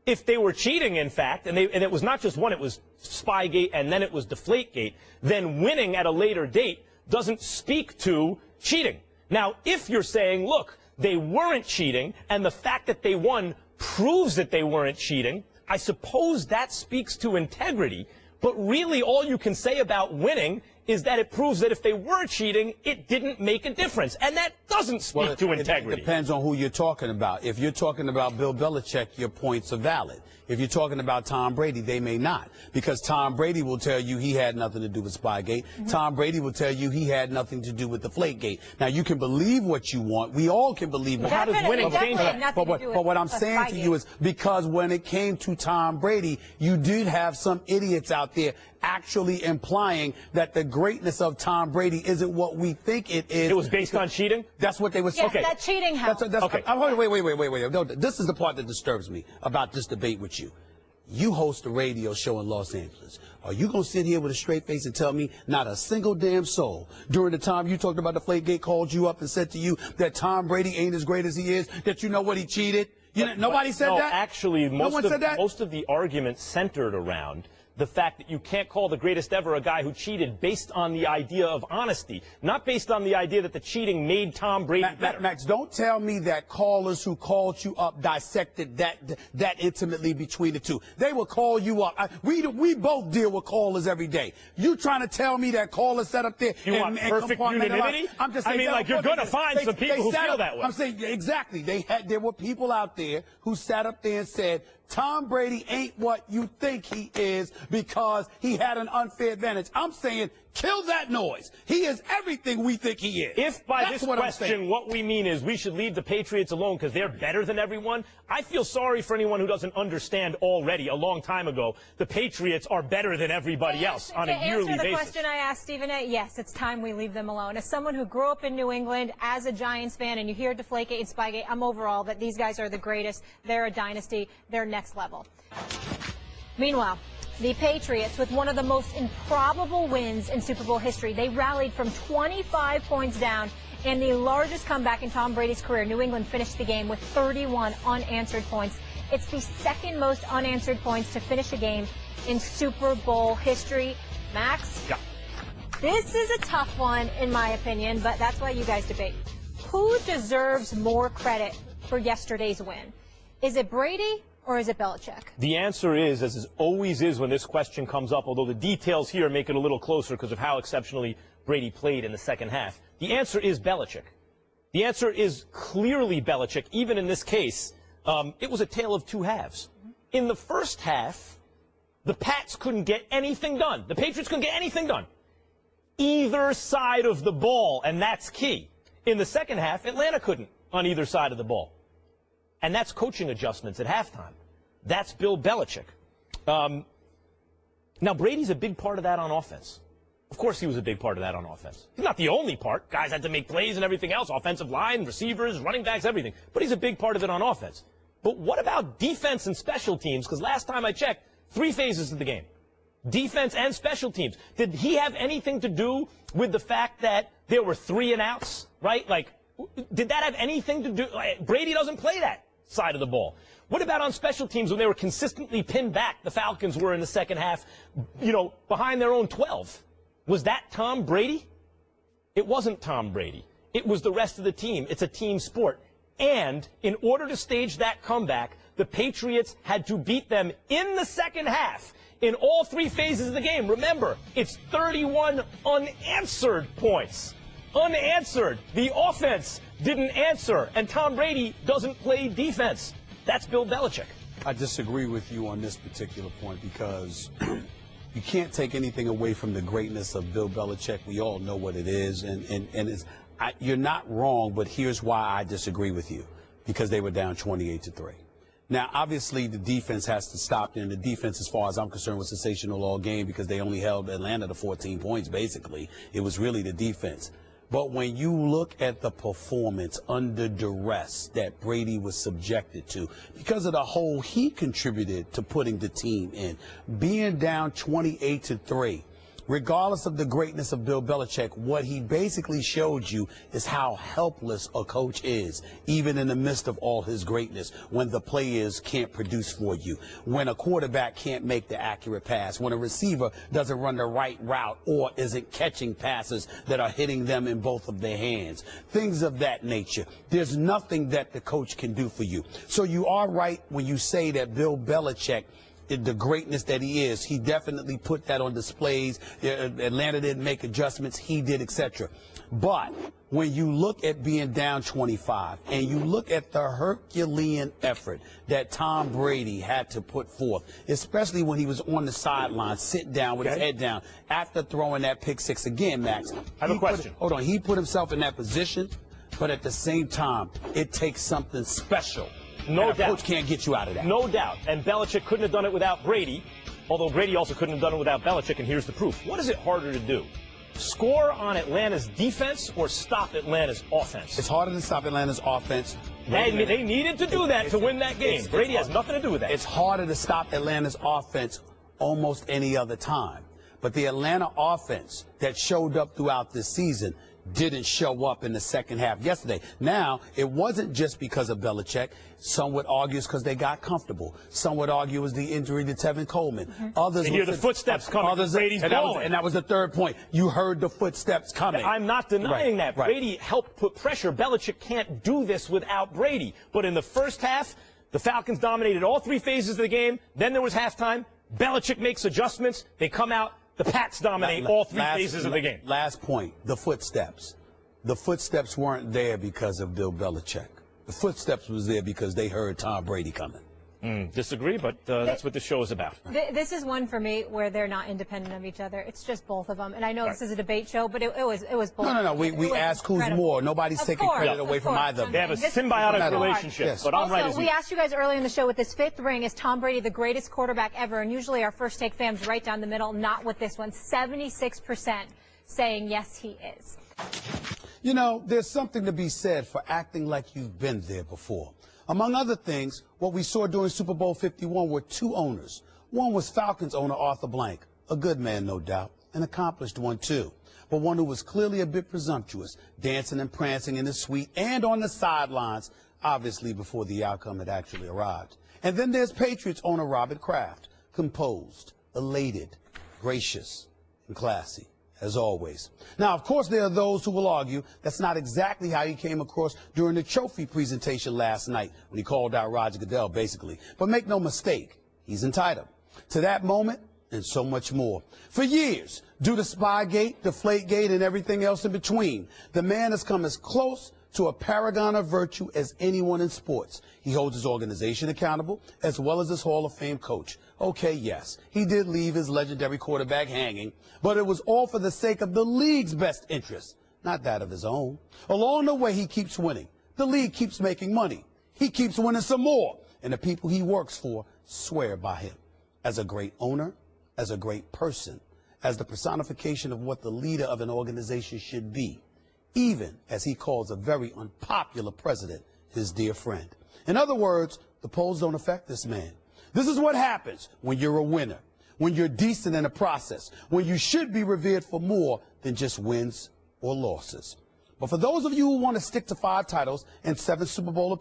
if they were cheating, in fact, and it was not just one, it was Spygate and then it was Deflategate, then winning at a later date doesn't speak to cheating. Now, if you're saying, look, they weren't cheating, and the fact that they won proves that they weren't cheating, I suppose that speaks to integrity. But really, all you can say about winning is that it proves that if they were cheating, it didn't make a difference. And that doesn't speak to integrity. It depends on who you're talking about. If you're talking about Bill Belichick, your points are valid. If you're talking about Tom Brady, they may not. Because Tom Brady will tell you he had nothing to do with Spygate. Tom Brady will tell you he had nothing to do with Deflategate. Now, you can believe what you want. We all can believe what How does winning change that? But what I'm saying to you is, because when it came to Tom Brady, you did have some idiots out there actually implying that the greatness of Tom Brady isn't what we think it is. It was based on cheating? That's what they were saying. Yes, that cheating helped. Okay. Wait. No, this is the part that disturbs me about this debate with you. You host a radio show in Los Angeles. Are you going to sit here with a straight face and tell me not a single damn soul during the time you talked about the Deflategate called you up and said to you that Tom Brady ain't as great as he is, that you know what, he cheated? Nobody said that? No, actually, most of the argument centered around the fact that you can't call the greatest ever a guy who cheated based on the idea of honesty, not based on the idea that the cheating made Tom Brady better. Max, don't tell me that callers who called you up dissected that intimately between the two. They will call you up. We both deal with callers every day. You trying to tell me that callers sat up there want perfect unanimity? I'm just saying, like, you're going to find some people who feel that way. I'm saying, exactly. There were people out there who sat up there and said, Tom Brady ain't what you think he is because he had an unfair advantage. I'm saying, kill that noise. He is everything we think he is. If by this question what we mean is we should leave the Patriots alone because they're better than everyone, I feel sorry for anyone who doesn't understand already a long time ago the Patriots are better than everybody else on a yearly basis. To answer the question I asked Stephen A., yes, it's time we leave them alone. As someone who grew up in New England as a Giants fan, and you hear Deflategate and Spygate, I'm overall that these guys are the greatest. They're a dynasty. They're next level. Meanwhile, the Patriots, with one of the most improbable wins in Super Bowl history, they rallied from 25 points down in the largest comeback in Tom Brady's career. New England finished the game with 31 unanswered points. It's the second most unanswered points to finish a game in Super Bowl history. Max? Yeah. This is a tough one, in my opinion, but that's why you guys debate. Who deserves more credit for yesterday's win? Is it Brady or is it Belichick? The answer is, as it always is when this question comes up, although the details here make it a little closer because of how exceptionally Brady played in the second half, the answer is Belichick. The answer is clearly Belichick. Even in this case, it was a tale of two halves. In the first half, the Pats couldn't get anything done. The Patriots couldn't get anything done. Either side of the ball, and that's key. In the second half, Atlanta couldn't on either side of the ball. And that's coaching adjustments at halftime. That's Bill Belichick. Now, Brady's a big part of that on offense. Of course he was a big part of that on offense. He's not the only part. Guys had to make plays and everything else, offensive line, receivers, running backs, everything. But he's a big part of it on offense. But what about defense and special teams? Because last time I checked, 3 phases of the game. Defense and special teams. Did he have anything to do with the fact that there were 3 and outs, right? Like, did that have anything to do? Brady doesn't play that side of the ball. What about on special teams when they were consistently pinned back? The Falcons were in the second half, behind their own 12. Was that Tom Brady? It wasn't Tom Brady. It was the rest of the team. It's a team sport. And in order to stage that comeback, the Patriots had to beat them in the second half in all 3 phases of the game. Remember, it's 31 unanswered points. Unanswered. The offense didn't answer, and Tom Brady doesn't play defense. That's Bill Belichick. I disagree with you on this particular point because you can't take anything away from the greatness of Bill Belichick. We all know what it is, and you're not wrong, but here's why I disagree with you, because they were down 28-3. Now, obviously, the defense has to stop, and the defense, as far as I'm concerned, was sensational all game because they only held Atlanta to 14 points, basically. It was really the defense. But when you look at the performance under duress that Brady was subjected to, because of the hole he contributed to putting the team in, being down 28-3, regardless of the greatness of Bill Belichick, what he basically showed you is how helpless a coach is, even in the midst of all his greatness, when the players can't produce for you, when a quarterback can't make the accurate pass, when a receiver doesn't run the right route or isn't catching passes that are hitting them in both of their hands, things of that nature. There's nothing that the coach can do for you. So you are right when you say that Bill Belichick, the greatness that he is, he definitely put that on displays. Atlanta didn't make adjustments, he did, etc. But when you look at being down 25 and you look at the Herculean effort that Tom Brady had to put forth, especially when he was on the sideline, sitting down with his head down after throwing that pick six again, Max. I have a question. Hold on, he put himself in that position, but at the same time, it takes something special. No doubt. Coach can't get you out of that. No doubt. And Belichick couldn't have done it without Brady, although Brady also couldn't have done it without Belichick, and here's the proof. What is it harder to do? score on Atlanta's defense or stop Atlanta's offense? It's harder to stop Atlanta's offense. They needed to do that to win that game. Brady has nothing to do with that. It's harder to stop Atlanta's offense almost any other time. But the Atlanta offense that showed up throughout this season didn't show up in the second half yesterday. Now, it wasn't just because of Belichick. Some would argue it's because they got comfortable. Some would argue it was the injury to Tevin Coleman. Others they hear the footsteps coming. Brady's going. And that was the third point. You heard the footsteps coming. I'm not denying that. Right. Brady helped put pressure. Belichick can't do this without Brady. But in the first half, the Falcons dominated all three phases of the game. Then there was halftime. Belichick makes adjustments. They come out. The Pats dominate all three phases of the game. Last point, the footsteps. The footsteps weren't there because of Bill Belichick. The footsteps was there because they heard Tom Brady coming. Disagree, but that's what the show is about. This is one for me where they're not independent of each other. It's just both of them. And I know this is a debate show, but it was both. No. We ask who's more. Nobody's taking credit away from either. They have a symbiotic relationship. Yes. But I'm right as we asked you guys earlier in the show, with this fifth ring, is Tom Brady the greatest quarterback ever? And usually our First Take fans right down the middle, not with this one. 76% saying yes, he is. You know, there's something to be said for acting like you've been there before. Among other things, what we saw during Super Bowl 51 were two owners. One was Falcons owner Arthur Blank, a good man, no doubt, an accomplished one, too, but one who was clearly a bit presumptuous, dancing and prancing in his suite and on the sidelines, obviously before the outcome had actually arrived. And then there's Patriots owner Robert Kraft, composed, elated, gracious, and classy, as always. Now, of course, there are those who will argue that's not exactly how he came across during the trophy presentation last night when he called out Roger Goodell, basically. But make no mistake, he's entitled to that moment and so much more. For years, due to Spygate, Deflategate, and everything else in between, the man has come as close to a paragon of virtue as anyone in sports. He holds his organization accountable, as well as his Hall of Fame coach. Okay, yes, he did leave his legendary quarterback hanging, but it was all for the sake of the league's best interest, not that of his own. Along the way, he keeps winning. The league keeps making money. He keeps winning some more, and the people he works for swear by him. As a great owner, as a great person, as the personification of what the leader of an organization should be, even as he calls a very unpopular president his dear friend. In other words, the polls don't affect this man. This is what happens when you're a winner, when you're decent in the process, when you should be revered for more than just wins or losses. But for those of you who want to stick to 5 titles and 7 Super Bowl